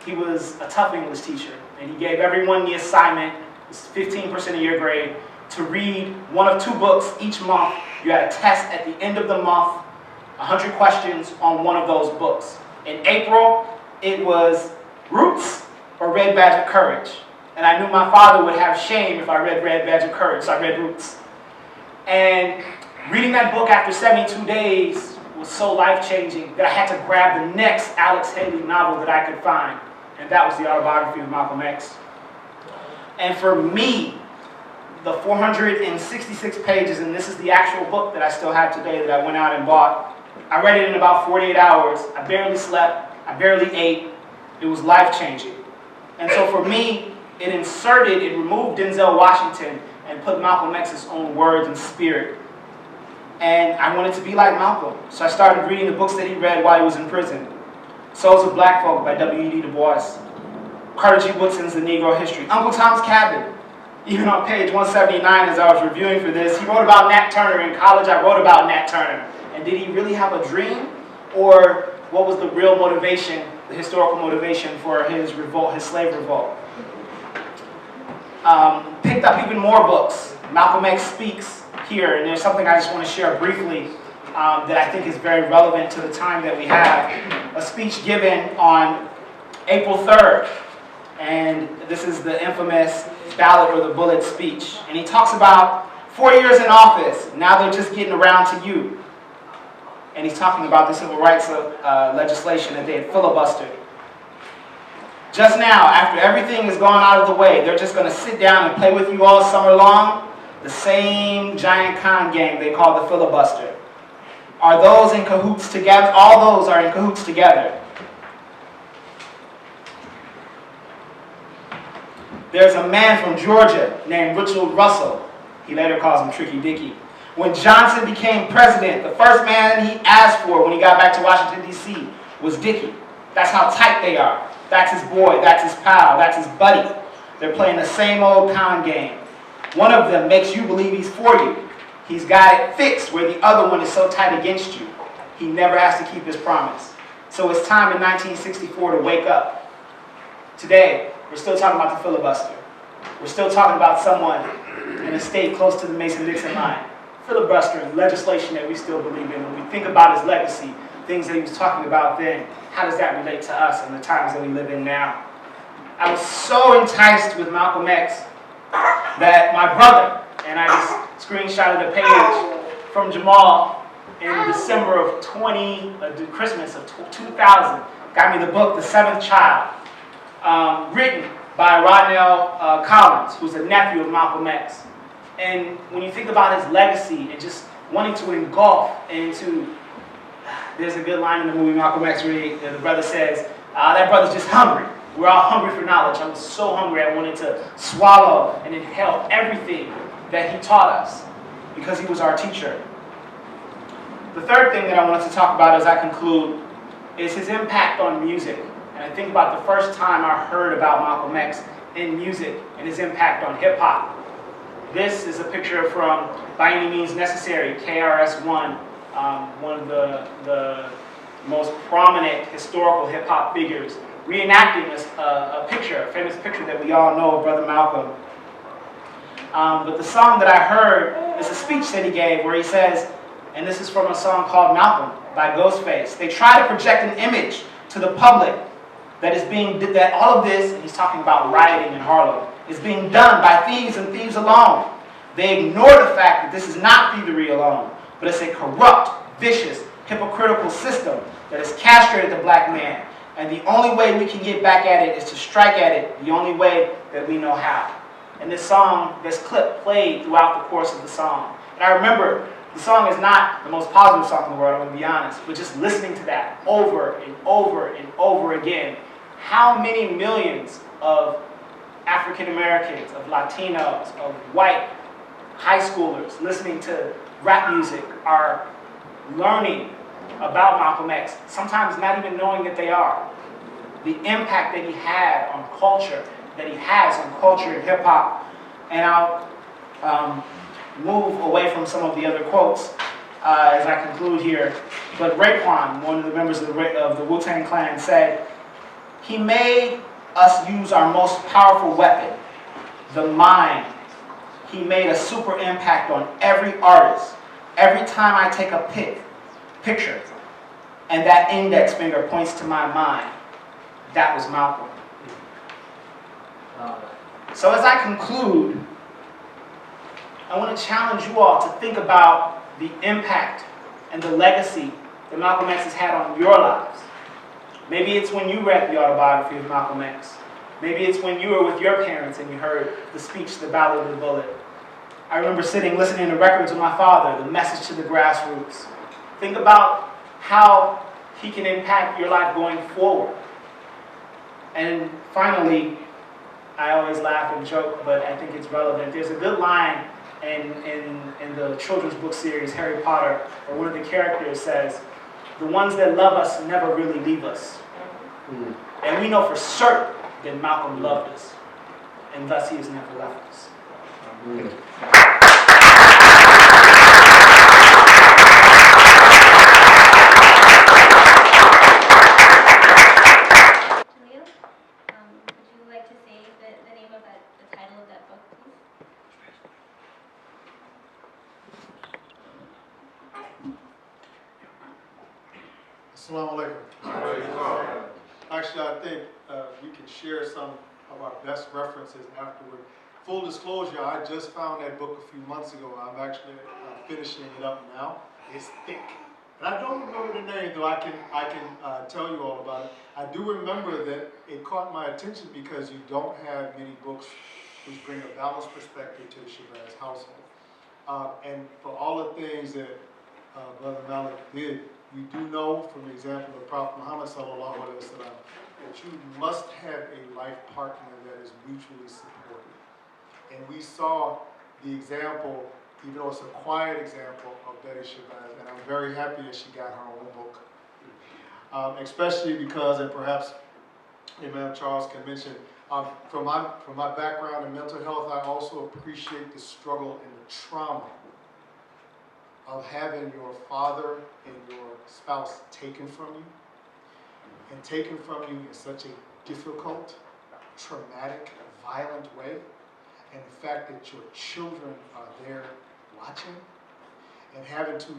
he was a tough English teacher, and he gave everyone the assignment, it was 15% of your grade, to read one of 2 books each month. You had a test at the end of the month, 100 questions on one of those books. In April, it was Roots or Red Badge of Courage. And I knew my father would have shame if I read Red Badge of Courage, so I read Roots. And reading that book after 72 days was so life-changing that I had to grab the next Alex Haley novel that I could find. And that was the autobiography of Malcolm X. And for me, the 466 pages, and this is the actual book that I still have today that I went out and bought, I read it in about 48 hours. I barely slept. I barely ate. It was life-changing. And so for me, it removed Denzel Washington and put Malcolm X's own words and spirit. And I wanted to be like Malcolm. So I started reading the books that he read while he was in prison. Souls of Black Folk by W.E.B. Du Bois. Carter G. Woodson's The Negro History. Uncle Tom's Cabin. Even on page 179 as I was reviewing for this, he wrote about Nat Turner. In college, I wrote about Nat Turner. And did he really have a dream? Or what was the real motivation, the historical motivation for his revolt, his slave revolt? Picked up even more books. Malcolm X Speaks here, and there's something I just want to share briefly that I think is very relevant to the time that we have. A speech given on April 3rd, and this is the infamous ballot or the bullet speech. And he talks about 4 years in office, now they're just getting around to you. And he's talking about the civil rights legislation that they had filibustered. Just now, after everything has gone out of the way, they're just going to sit down and play with you all summer long. The same giant con game they call the filibuster. Are those in cahoots together? All those are in cahoots together. There's a man from Georgia named Richard Russell. He later calls him Tricky Dicky. When Johnson became president, the first man he asked for when he got back to Washington, D.C. was Dicky. That's how tight they are. That's his boy, that's his pal, that's his buddy. They're playing the same old con game. One of them makes you believe he's for you. He's got it fixed where the other one is so tight against you. He never has to keep his promise. So it's time in 1964 to wake up. Today, we're still talking about the filibuster. We're still talking about someone in a state close to the Mason-Dixon line. Filibustering legislation that we still believe in. When we think about his legacy, things that he was talking about then, how does that relate to us and the times that we live in now? I was so enticed with Malcolm X that my brother, and I just screenshotted a page from Jamal in December of Christmas of 2000, got me the book, The Seventh Child, written by Rodnell Collins, who's a nephew of Malcolm X. And when you think about his legacy and just wanting to engulf into, there's a good line in the movie Malcolm X where the brother says, that brother's just hungry. We're all hungry for knowledge. I was so hungry I wanted to swallow and inhale everything that he taught us because he was our teacher. The third thing that I wanted to talk about as I conclude is his impact on music. And I think about the first time I heard about Malcolm X in music and his impact on hip-hop. This is a picture from By Any Means Necessary, KRS-One, one of the most prominent historical hip-hop figures, reenacting a picture, a famous picture that we all know of Brother Malcolm. But the song that I heard is a speech that he gave where he says, and this is from a song called Malcolm by Ghostface, they try to project an image to the public that all of this, and he's talking about rioting in Harlem, is being done by thieves and thieves alone. They ignore the fact that this is not thievery alone, but it's a corrupt, vicious, hypocritical system that has castrated the black man. And the only way we can get back at it is to strike at it the only way that we know how. And this song, this clip played throughout the course of the song. And I remember the song is not the most positive song in the world, I'm going to be honest, but just listening to that over and over and over again, how many millions of African Americans, of Latinos, of white high schoolers listening to rap music are learning about Malcolm X, sometimes not even knowing that they are. The impact that he had on culture, that he has on culture and hip-hop. And I'll move away from some of the other quotes as I conclude here. But Raekwon, one of the members of the Wu-Tang Clan, said, "He made us use our most powerful weapon, the mind. He made a super impact on every artist. Every time I take a picture, and that index finger points to my mind, that was Malcolm." So as I conclude, I want to challenge you all to think about the impact and the legacy that Malcolm X has had on your lives. Maybe it's when you read the autobiography of Malcolm X. Maybe it's when you were with your parents and you heard the speech, The Ballad of the Bullet. I remember listening to records with my father, The Message to the Grassroots. Think about how he can impact your life going forward. And finally, I always laugh and joke, but I think it's relevant. There's a good line in the children's book series, Harry Potter, where one of the characters says, "The ones that love us never really leave us." And we know for certain that Malcolm loved us, and thus he has never left us. Jaleel, would you like to say the name of the title of that book, please? Assalamu alaikum. Actually, I think we can share some of our best references afterward. Full disclosure, I just found that book a few months ago. I'm actually finishing it up now. It's thick. And I don't remember the name, though I can tell you all about it. I do remember that it caught my attention because you don't have many books which bring a balanced perspective to the Shabazz household. And for all the things that Brother Malik did We do know from the example of Prophet Muhammad sallallahu alaihi wasallam that you must have a life partner that is mutually supportive. And we saw the example, even though it's a quiet example, of Betty Shabazz, and I'm very happy that she got her own book. Especially because, and perhaps Imam Charles can mention, from my background in mental health, I also appreciate the struggle and the trauma of having your father and your spouse taken from you, and taken from you in such a difficult, traumatic, violent way, and the fact that your children are there watching, and having to,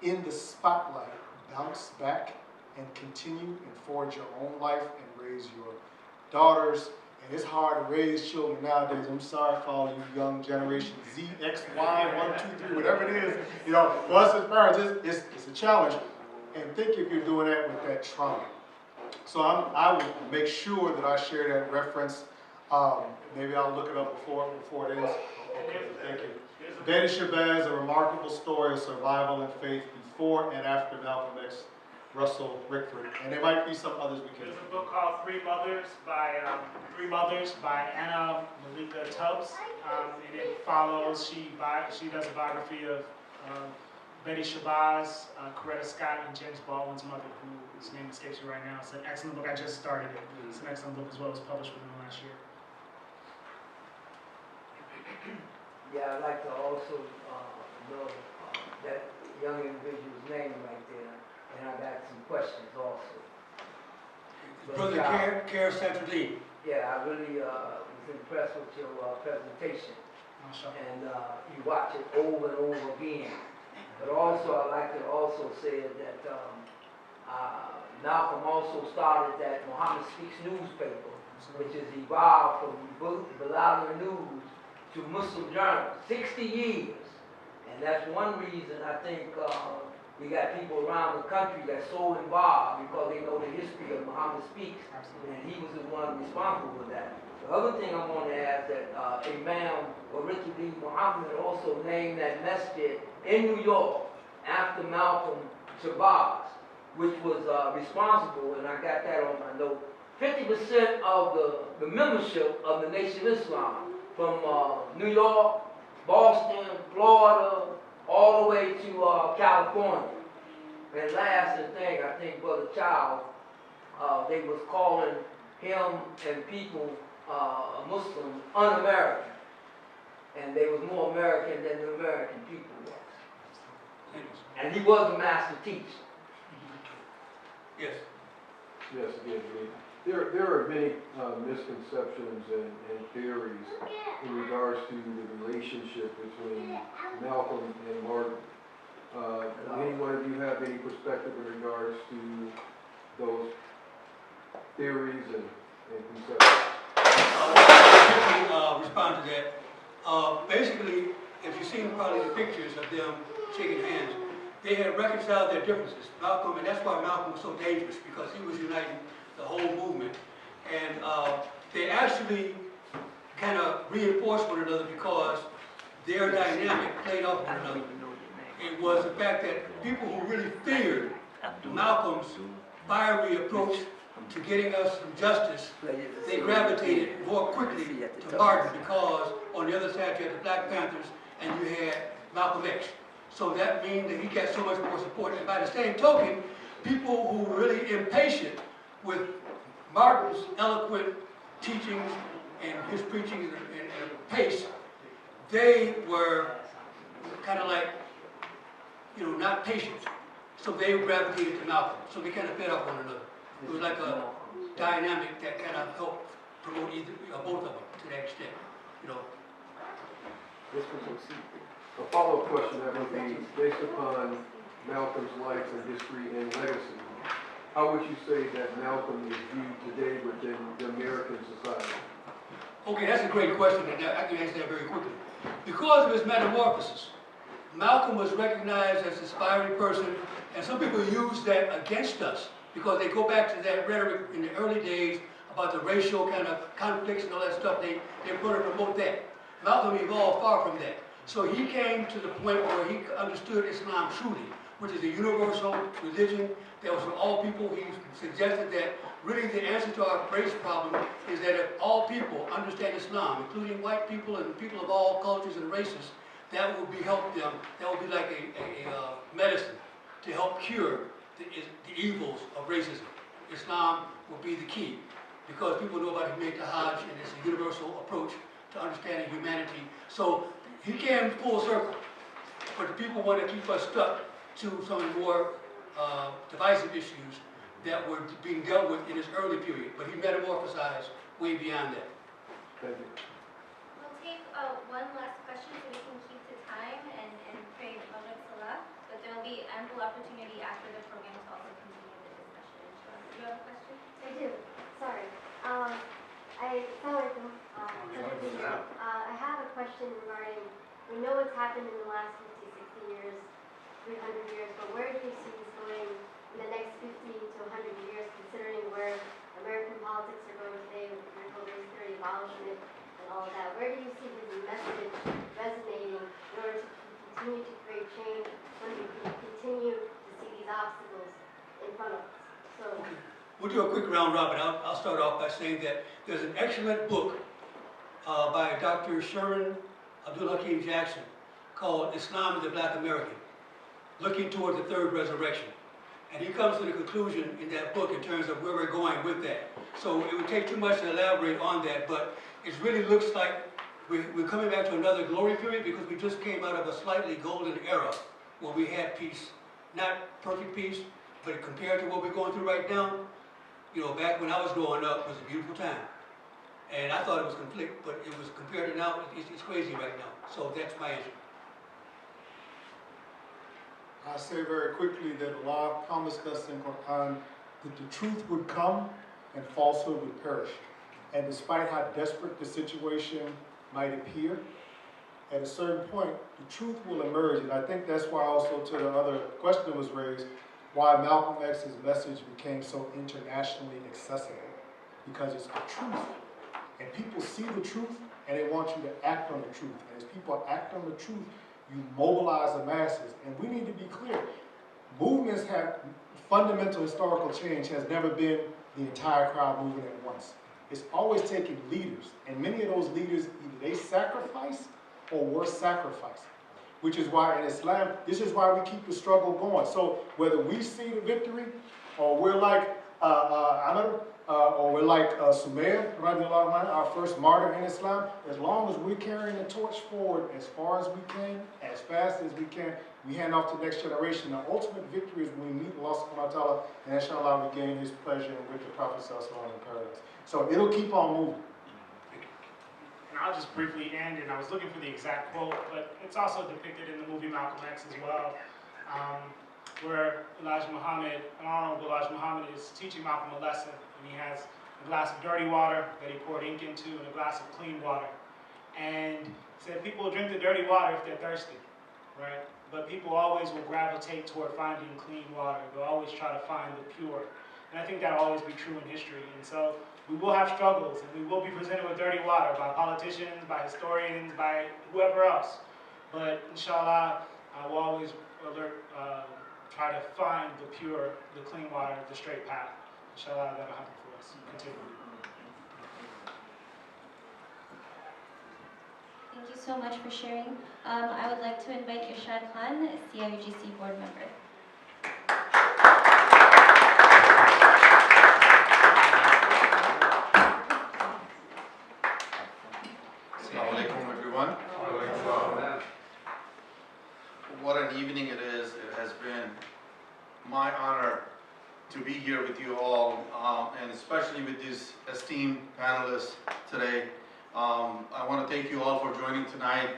in the spotlight, bounce back and continue and forge your own life and raise your daughters. And it's hard to raise children nowadays. I'm sorry for all you young generation Z, X, Y, 1, 2, 3, whatever it is. You know, for us as parents, it's a challenge. And think if you're doing that with that trauma. So I will make sure that I share that reference. Maybe I'll look it up before it ends. Okay, thank you. Betty Shabazz, A Remarkable Story of Survival and Faith Before and After Malcolm X, Russell Rickford, and there might be some others we can. There's a book called Three Mothers by Anna Malika Tubbs, and it follows. She does a biography of Betty Shabazz, Coretta Scott, and James Baldwin's mother, whose name escapes me right now. It's an excellent book. I just started it. It's an excellent book as well. It was published within the last year. Yeah, I'd like to also know that young individual's name right there. And I got some questions also. Brother Care Central. Yeah, I really was impressed with your presentation. And you watch it over and over again. But also, I'd like to also say that Malcolm also started that Muhammad Speaks newspaper, which has evolved from Bilal News to Muslim Journal, 60 years. And that's one reason I think we got people around the country that's so involved because they know the history of Muhammad Speaks, and he was the one responsible for that. The other thing I want to add that Imam Richard Muhammad also named that masjid in New York after Malcolm Shabazz, which was responsible, and I got that on my note, 50% of the membership of the Nation of Islam from New York, Boston, Florida, all the way to California. And last thing, I think Brother Child, they was calling him and people Muslims un-American. And they was more American than the American people was. And he was a master teacher. Yes. Yes, again, there are many misconceptions and theories in regards to the relationship between Malcolm and Martin. Any one of you have any perspective in regards to those theories and conceptions? I'll respond to that. Basically, if you've seen probably the pictures of them shaking hands, they had reconciled their differences. Malcolm, and that's why Malcolm was so dangerous, because he was uniting the whole movement. And they actually kind of reinforced one another because their dynamic played off one another. It was the fact that people who really feared Malcolm's fiery approach to getting us some justice, they gravitated more quickly to Martin because on the other side you had the Black Panthers and you had Malcolm X. So that means that he got so much more support. And by the same token, people who were really impatient with Martin's eloquent teachings and his preaching and pace, they were kind of like, not patient. So they gravitated to Malcolm. So they kind of fed off one another. It was like a dynamic that kind of helped promote either or both of them to that extent. A follow-up question that would be based upon Malcolm's life and history and legacy. How would you say that Malcolm is viewed today within the American society? Okay, that's a great question, and I can answer that very quickly. Because of his metamorphosis, Malcolm was recognized as this fiery person, and some people use that against us because they go back to that rhetoric in the early days about the racial kind of conflicts and all that stuff. They want to promote that. Malcolm evolved far from that. So he came to the point where he understood Islam truly, which is a universal religion that was for all people. He suggested that really the answer to our race problem is that if all people understand Islam, including white people and people of all cultures and races, that will be help them. That will be like a medicine to help cure the evils of racism. Islam will be the key because people know about Humanity Hajj and it's a universal approach to understanding humanity. So he came full circle, but the people want to keep us stuck to some of the more divisive issues that were being dealt with in his early period, but he metamorphosized way beyond that. Thank you. We'll take one last question so we can keep to time and pray Maghrib Salah, but there will be ample opportunity after the program to also continue the discussion. Do you have a question? I do. Sorry. I have a question regarding, we know what's happened in the last 50, 60 years, 300 years, but where do you see this going in the next 50 to 100 years, considering where American politics are going today with critical race theory, abolishment, and all of that? Where do you see his message resonating in order to continue to create change when we continue to see these obstacles in front of us? So. We'll do a quick round robin. I'll start off by saying that there's an excellent book by Dr. Sherman Abdul-Hakim Jackson called Islam is the Black American, looking towards the third resurrection. And he comes to the conclusion in that book in terms of where we're going with that. So it would take too much to elaborate on that, but it really looks like we're coming back to another glory period because we just came out of a slightly golden era where we had peace. Not perfect peace, but compared to what we're going through right now, you know, back when I was growing up was a beautiful time. And I thought it was conflict, but it was compared to now, it's crazy right now. So that's my answer. I say very quickly that Allah promised us in Quran that the truth would come and falsehood would perish. And despite how desperate the situation might appear, at a certain point, the truth will emerge. And I think that's why also to the other question that was raised, why Malcolm X's message became so internationally accessible. Because it's the truth. And people see the truth and they want you to act on the truth. And as people act on the truth, you mobilize the masses. And we need to be clear. Movements have fundamental historical change has never been the entire crowd moving at once. It's always taken leaders. And many of those leaders, either they sacrifice or were sacrificed. Which is why in Islam, this is why we keep the struggle going. So whether we see the victory or we're like Amr, or we're like Sumayr, our first martyr in Islam, as long as we're carrying the torch forward as far as we can, as fast as we can, we hand off to the next generation. The ultimate victory is when we meet Allah subhanahu wa ta'ala, and inshallah we gain his pleasure with the Prophet sallallahu in paradise. So it'll keep on moving. And I'll just briefly end, and I was looking for the exact quote, but it's also depicted in the movie Malcolm X as well, where Elijah Muhammad, an honorable Elijah Muhammad, is teaching Malcolm a lesson, and he has a glass of dirty water that he poured ink into and a glass of clean water. And he said people will drink the dirty water if they're thirsty, right? But people always will gravitate toward finding clean water. They'll always try to find the pure. And I think that'll always be true in history. And so we will have struggles, and we will be presented with dirty water by politicians, by historians, by whoever else. But inshallah, we'll always try to find the pure, the clean water, the straight path. Inshallah, that'll happen for us. Continue. Thank you so much for sharing. I would like to invite Irshad Khan, CIOGC board member. Assalamu alaikum, everyone. What an evening it is. It has been my honor to be here with you all, and especially with these esteemed panelists today. I want to thank you all for joining tonight.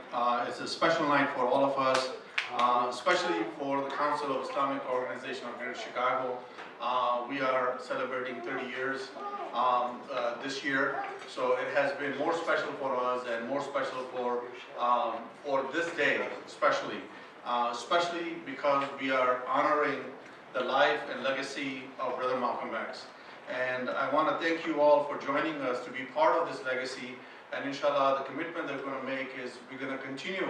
It's a special night for all of us, especially for the Council of Islamic Organization of Greater Chicago. We are celebrating 30 years this year, so it has been more special for us and more special for this day, especially because we are honoring the life and legacy of Brother Malcolm X. And I want to thank you all for joining us to be part of this legacy. And inshallah, the commitment that we're going to make is we're going to continue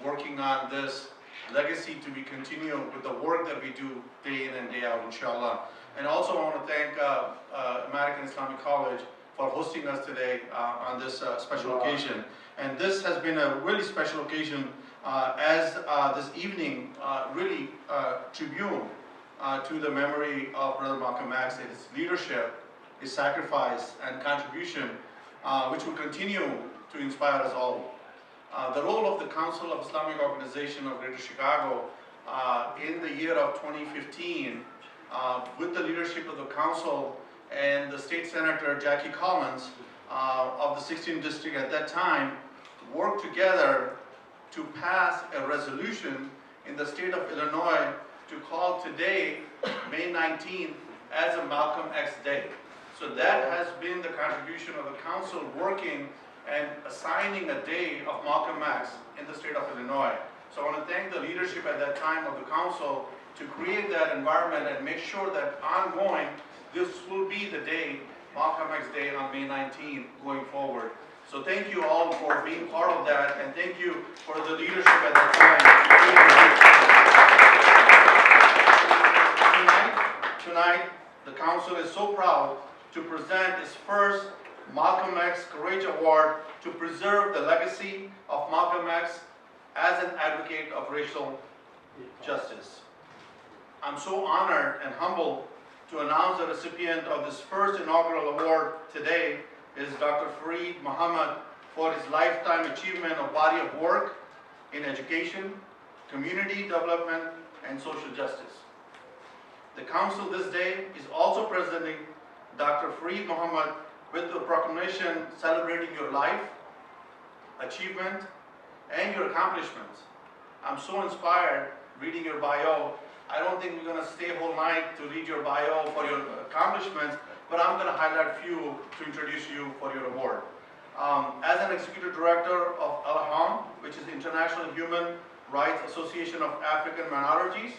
working on this legacy to be continued with the work that we do day in and day out, inshallah. And also I want to thank American Islamic College for hosting us today on this special occasion. And this has been a really special occasion as this evening really tribute to the memory of Brother Malcolm X and his leadership, his sacrifice and contribution, which will continue to inspire us all. The role of the Council of Islamic Organization of Greater Chicago in the year of 2015, with the leadership of the council and the state senator Jackie Collins of the 16th district at that time, worked together to pass a resolution in the state of Illinois to call today, May 19th, as a Malcolm X Day. So that has been the contribution of the council working and assigning a day of Malcolm X in the state of Illinois. So I want to thank the leadership at that time of the council to create that environment and make sure that ongoing, this will be the day, Malcolm X Day on May 19th going forward. So thank you all for being part of that, and thank you for the leadership at that time. Tonight, the council is so proud to present its first Malcolm X Courage Award to preserve the legacy of Malcolm X as an advocate of racial justice. I'm so honored and humbled to announce the recipient of this first inaugural award today is Dr. Fareed Muhammad for his lifetime achievement of body of work in education, community development, and social justice. The council this day is also presenting Dr. Fareed Muhammad with the proclamation celebrating your life, achievement, and your accomplishments. I'm so inspired reading your bio. I don't think we're going to stay whole night to read your bio for your accomplishments, but I'm going to highlight a few to introduce you for your award. As an executive director of Al-Ham, which is the International Human Rights Association of African Minorities,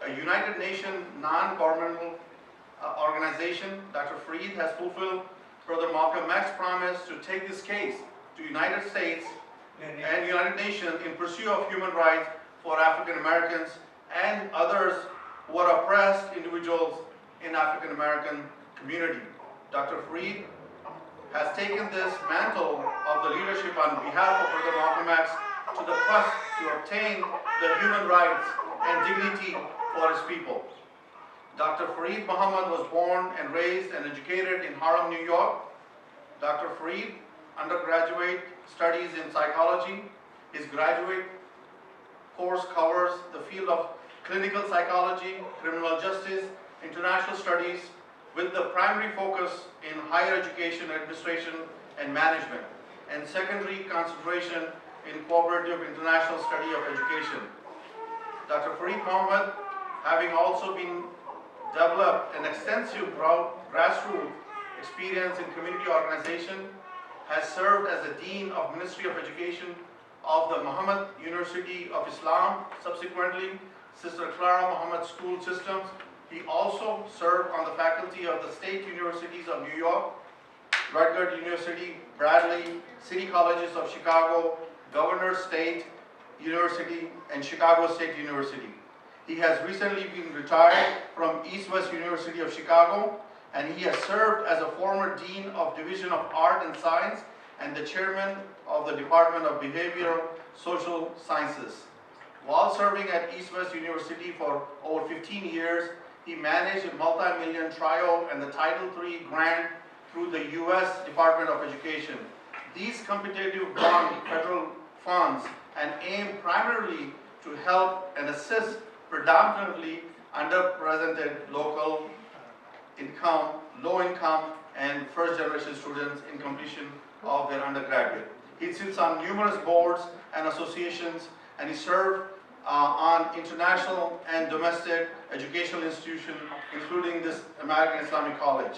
a United Nations non-governmental organization, Dr. Fareed has fulfilled Brother Malcolm X's promise to take this case to United States and United Nations in pursuit of human rights for African Americans and others who are oppressed individuals in African American community. Dr. Fareed has taken this mantle of the leadership on behalf of Brother Malcolm X to the quest to obtain the human rights and dignity for his people. Dr. Fareed Muhammad was born and raised and educated in Harlem, New York. Dr. Fareed undergraduate studies in psychology. His graduate course covers the field of clinical psychology, criminal justice, international studies, with the primary focus in higher education, administration, and management, and secondary concentration in cooperative international study of education. Dr. Fareed Muhammad, having also been developed an extensive grassroots experience in community organization, has served as the Dean of Ministry of Education of the Muhammad University of Islam, subsequently Sister Clara Muhammad School Systems. He also served on the faculty of the State Universities of New York, Rutgers University, Bradley, City Colleges of Chicago, Governor State University, and Chicago State University. He has recently been retired from East West University of Chicago, and he has served as a former Dean of Division of Art and Science and the Chairman of the Department of Behavioral Social Sciences. While serving at East West University for over 15 years, he managed a multi-million trial and the Title III grant through the U.S. Department of Education. These competitive bond federal funds and aim primarily to help and assist predominantly underrepresented local income, low income, and first generation students in completion of their undergraduate. He sits on numerous boards and associations, and he served on international and domestic educational institutions, including this American Islamic College.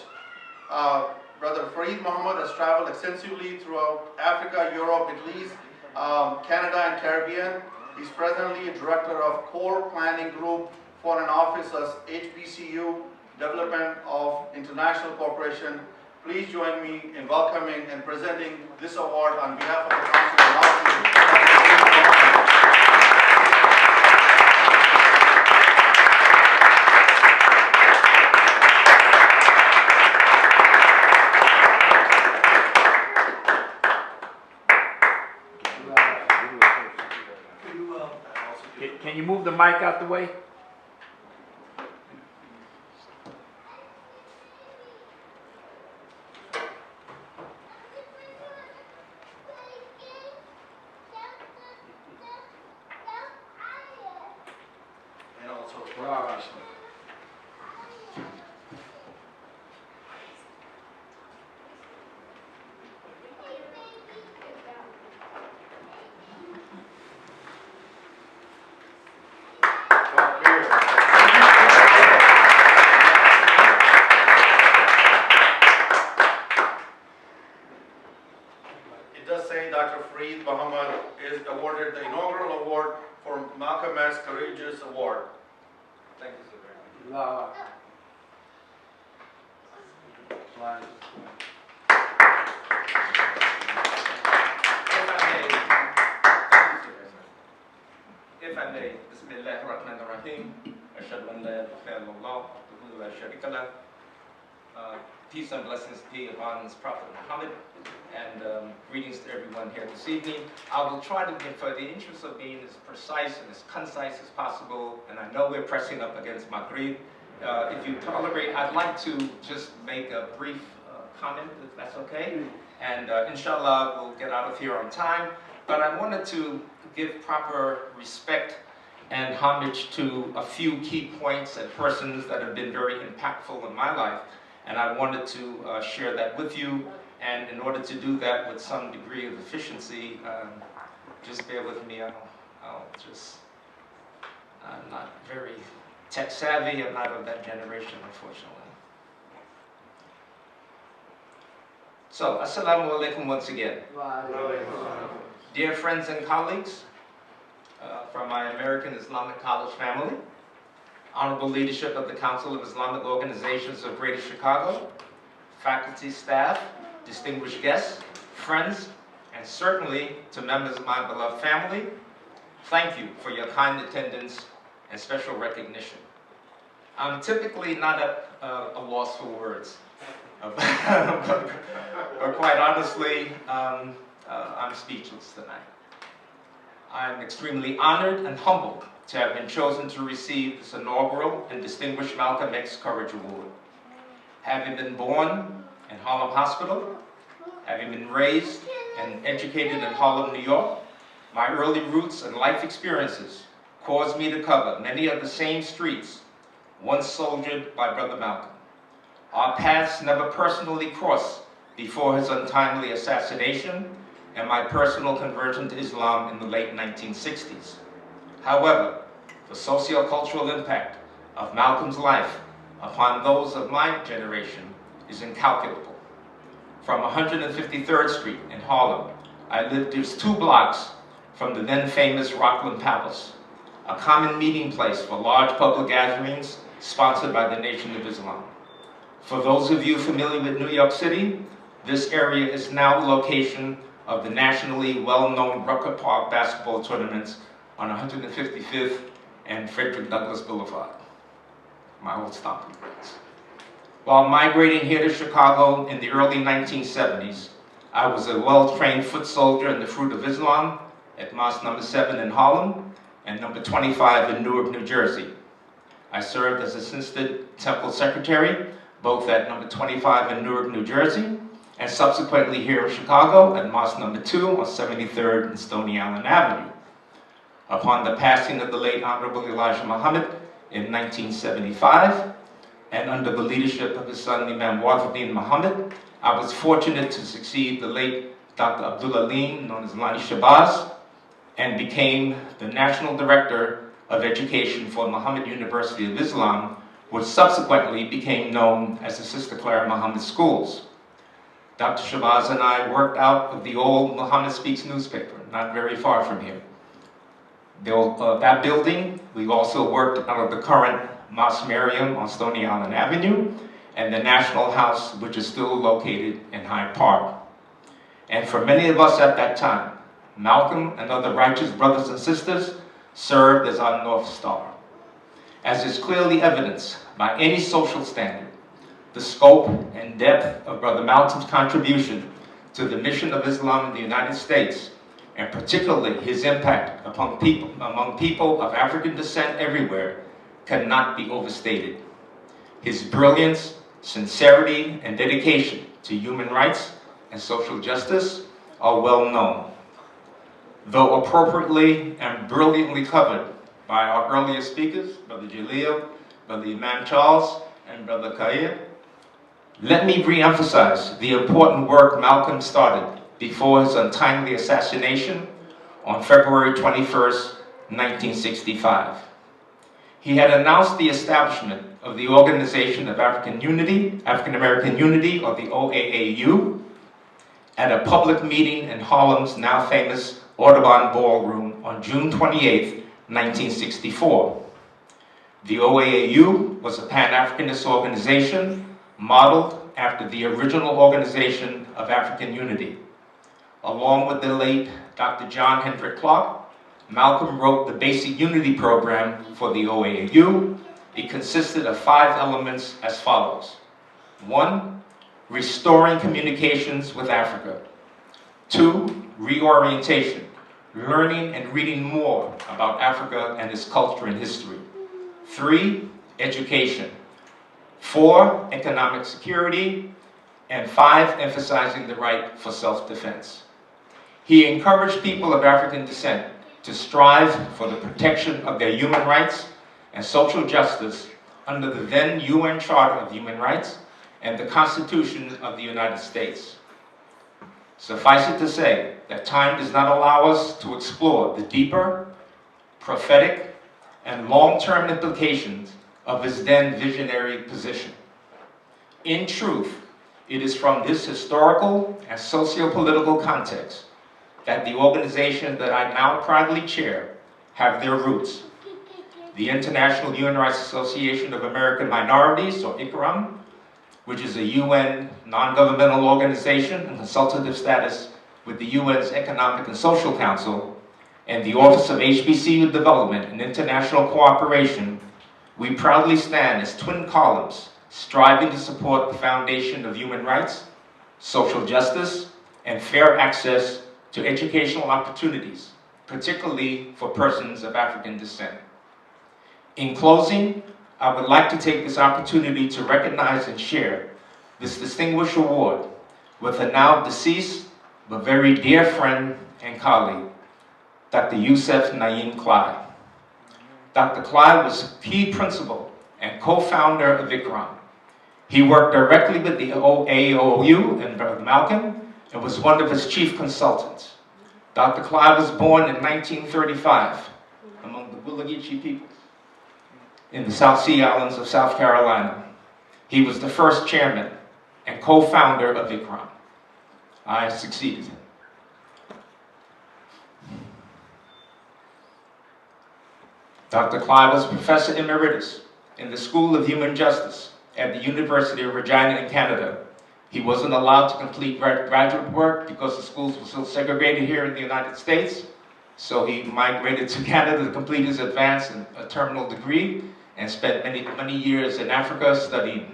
Brother Fareed Muhammad has traveled extensively throughout Africa, Europe, Middle East, Canada, and Caribbean. He's presently a director of Core Planning Group for an office as HBCU Development of International Corporation. Please join me in welcoming and presenting this award on behalf of the Council of Law. Can you move the mic out the way? And also, it does say Dr. Fareed Muhammad is awarded the inaugural award for Malcolm X Courageous Award. Thank you so very much. If I may, Bismillah ar-Rahman ar-Rahim, Ashhadu an la ilaha illallah, wahdahu la sharika lah. Peace and blessings be upon his Prophet Muhammad, and greetings to everyone here this evening. I will try to, for the interest of being as precise and as concise as possible, and I know we're pressing up against Maghrib. If you tolerate, I'd like to just make a brief comment, if that's okay. And inshallah, we'll get out of here on time. But I wanted to give proper respect and homage to a few key points and persons that have been very impactful in my life. And I wanted to share that with you. And in order to do that with some degree of efficiency, just bear with me. I'm not very tech savvy. I'm not of that generation, unfortunately. So, assalamu alaikum once again. Dear friends and colleagues from my American Islamic College family, honorable leadership of the Council of Islamic Organizations of Greater Chicago, faculty, staff, distinguished guests, friends, and certainly to members of my beloved family, thank you for your kind attendance and special recognition. I'm typically not at a loss for words, but quite honestly, I'm speechless tonight. I'm extremely honored and humbled to have been chosen to receive this inaugural and distinguished Malcolm X Courage Award. Having been born in Harlem Hospital, having been raised and educated in Harlem, New York, my early roots and life experiences caused me to cover many of the same streets once soldiered by Brother Malcolm. Our paths never personally crossed before his untimely assassination and my personal conversion to Islam in the late 1960s. However, the socio-cultural impact of Malcolm's life upon those of my generation is incalculable. From 153rd Street in Harlem, I lived just 2 blocks from the then famous Rockland Palace, a common meeting place for large public gatherings sponsored by the Nation of Islam. For those of you familiar with New York City, this area is now the location of the nationally well-known Rucker Park basketball tournaments on 155th and Frederick Douglass Boulevard, my old stomping grounds. While migrating here to Chicago in the early 1970s, I was a well-trained foot soldier in the Fruit of Islam at Mosque number 7 in Harlem and number 25 in Newark, New Jersey. I served as assistant temple secretary, both at number 25 in Newark, New Jersey, and subsequently here in Chicago at Mosque number 2 on 73rd and Stony Island Avenue. Upon the passing of the late Honorable Elijah Muhammad in 1975, and under the leadership of his son Imam Wafiddin Muhammad, I was fortunate to succeed the late Dr. Abdul Alim, known as Lani Shabazz, and became the National Director of Education for Muhammad University of Islam, which subsequently became known as the Sister Clara Muhammad Schools. Dr. Shabazz and I worked out of the old Muhammad Speaks newspaper, not very far from here. That building, we also worked out of the current Mosque Mariam on Stony Island Avenue, and the National House, which is still located in Hyde Park. And for many of us at that time, Malcolm and other righteous brothers and sisters served as our North Star. As is clearly evidenced by any social standard, the scope and depth of Brother Malcolm's contribution to the mission of Islam in the United States and particularly his impact among people of African descent everywhere, cannot be overstated. His brilliance, sincerity, and dedication to human rights and social justice are well known. Though appropriately and brilliantly covered by our earlier speakers, Brother Jalil, Brother Imam Charles, and Brother Kair, let me re-emphasize the important work Malcolm started before his untimely assassination on February 21st, 1965. He had announced the establishment of the Organization of African American Unity, or the OAAU, at a public meeting in Harlem's now famous Audubon Ballroom on June 28, 1964. The OAAU was a Pan-Africanist organization modeled after the original Organization of African Unity. Along with the late Dr. John Hendrick Clark, Malcolm wrote the Basic Unity Program for the OAAU. It consisted of 5 elements as follows. 1, restoring communications with Africa. 2, reorientation, learning and reading more about Africa and its culture and history. 3, education. 4, economic security. And 5, emphasizing the right for self-defense. He encouraged people of African descent to strive for the protection of their human rights and social justice under the then UN Charter of Human Rights and the Constitution of the United States. Suffice it to say that time does not allow us to explore the deeper, prophetic, and long-term implications of his then visionary position. In truth, it is from this historical and socio-political context that the organization that I now proudly chair have their roots. The International Human Rights Association of American Minorities, or ICRAM, which is a UN non-governmental organization in consultative status with the UN's Economic and Social Council, and the Office of HBCU Development and International Cooperation, we proudly stand as twin columns, striving to support the foundation of human rights, social justice, and fair access to educational opportunities, particularly for persons of African descent. In closing, I would like to take this opportunity to recognize and share this distinguished award with a now deceased but very dear friend and colleague, Dr. Yusef Naim Clyde. Dr. Clyde was key principal and co-founder of ICRAM. He worked directly with the AOU and Brother Malcolm and was one of his chief consultants. Dr. Clyde was born in 1935 among the Willa-Geechee people in the South Sea Islands of South Carolina. He was the first chairman and co-founder of ICRAM. I succeeded him. Dr. Clyde was Professor Emeritus in the School of Human Justice at the University of Regina in Canada. He wasn't allowed to complete graduate work because the schools were still segregated here in the United States. So he migrated to Canada to complete his advanced and terminal degree and spent many years in Africa studying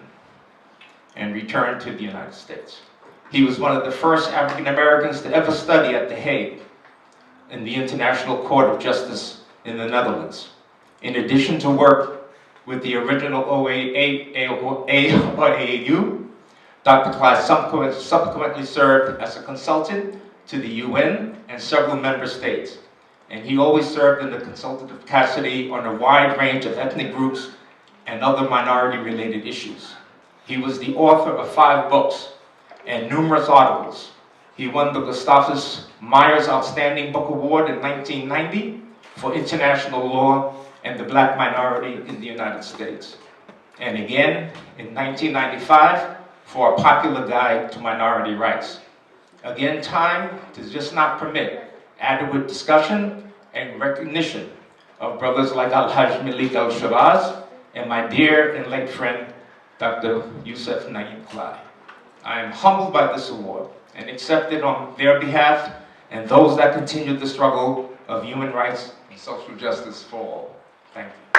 and returned to the United States. He was one of the first African Americans to ever study at The Hague in the International Court of Justice in the Netherlands. In addition to work with the original OAAU, Dr. Clyde subsequently served as a consultant to the UN and several member states. And he always served in the consultative capacity on a wide range of ethnic groups and other minority-related issues. He was the author of 5 books and numerous articles. He won the Gustavus Myers Outstanding Book Award in 1990 for international law and the black minority in the United States. And again, in 1995, for a popular guide to minority rights. Again, time does just not permit adequate discussion and recognition of brothers like Al-Hajj Malik Al-Shiraz and my dear and late friend, Dr. Yusef Naim Clyde. I am humbled by this award and accept it on their behalf and those that continue the struggle of human rights and social justice for all. Thank you.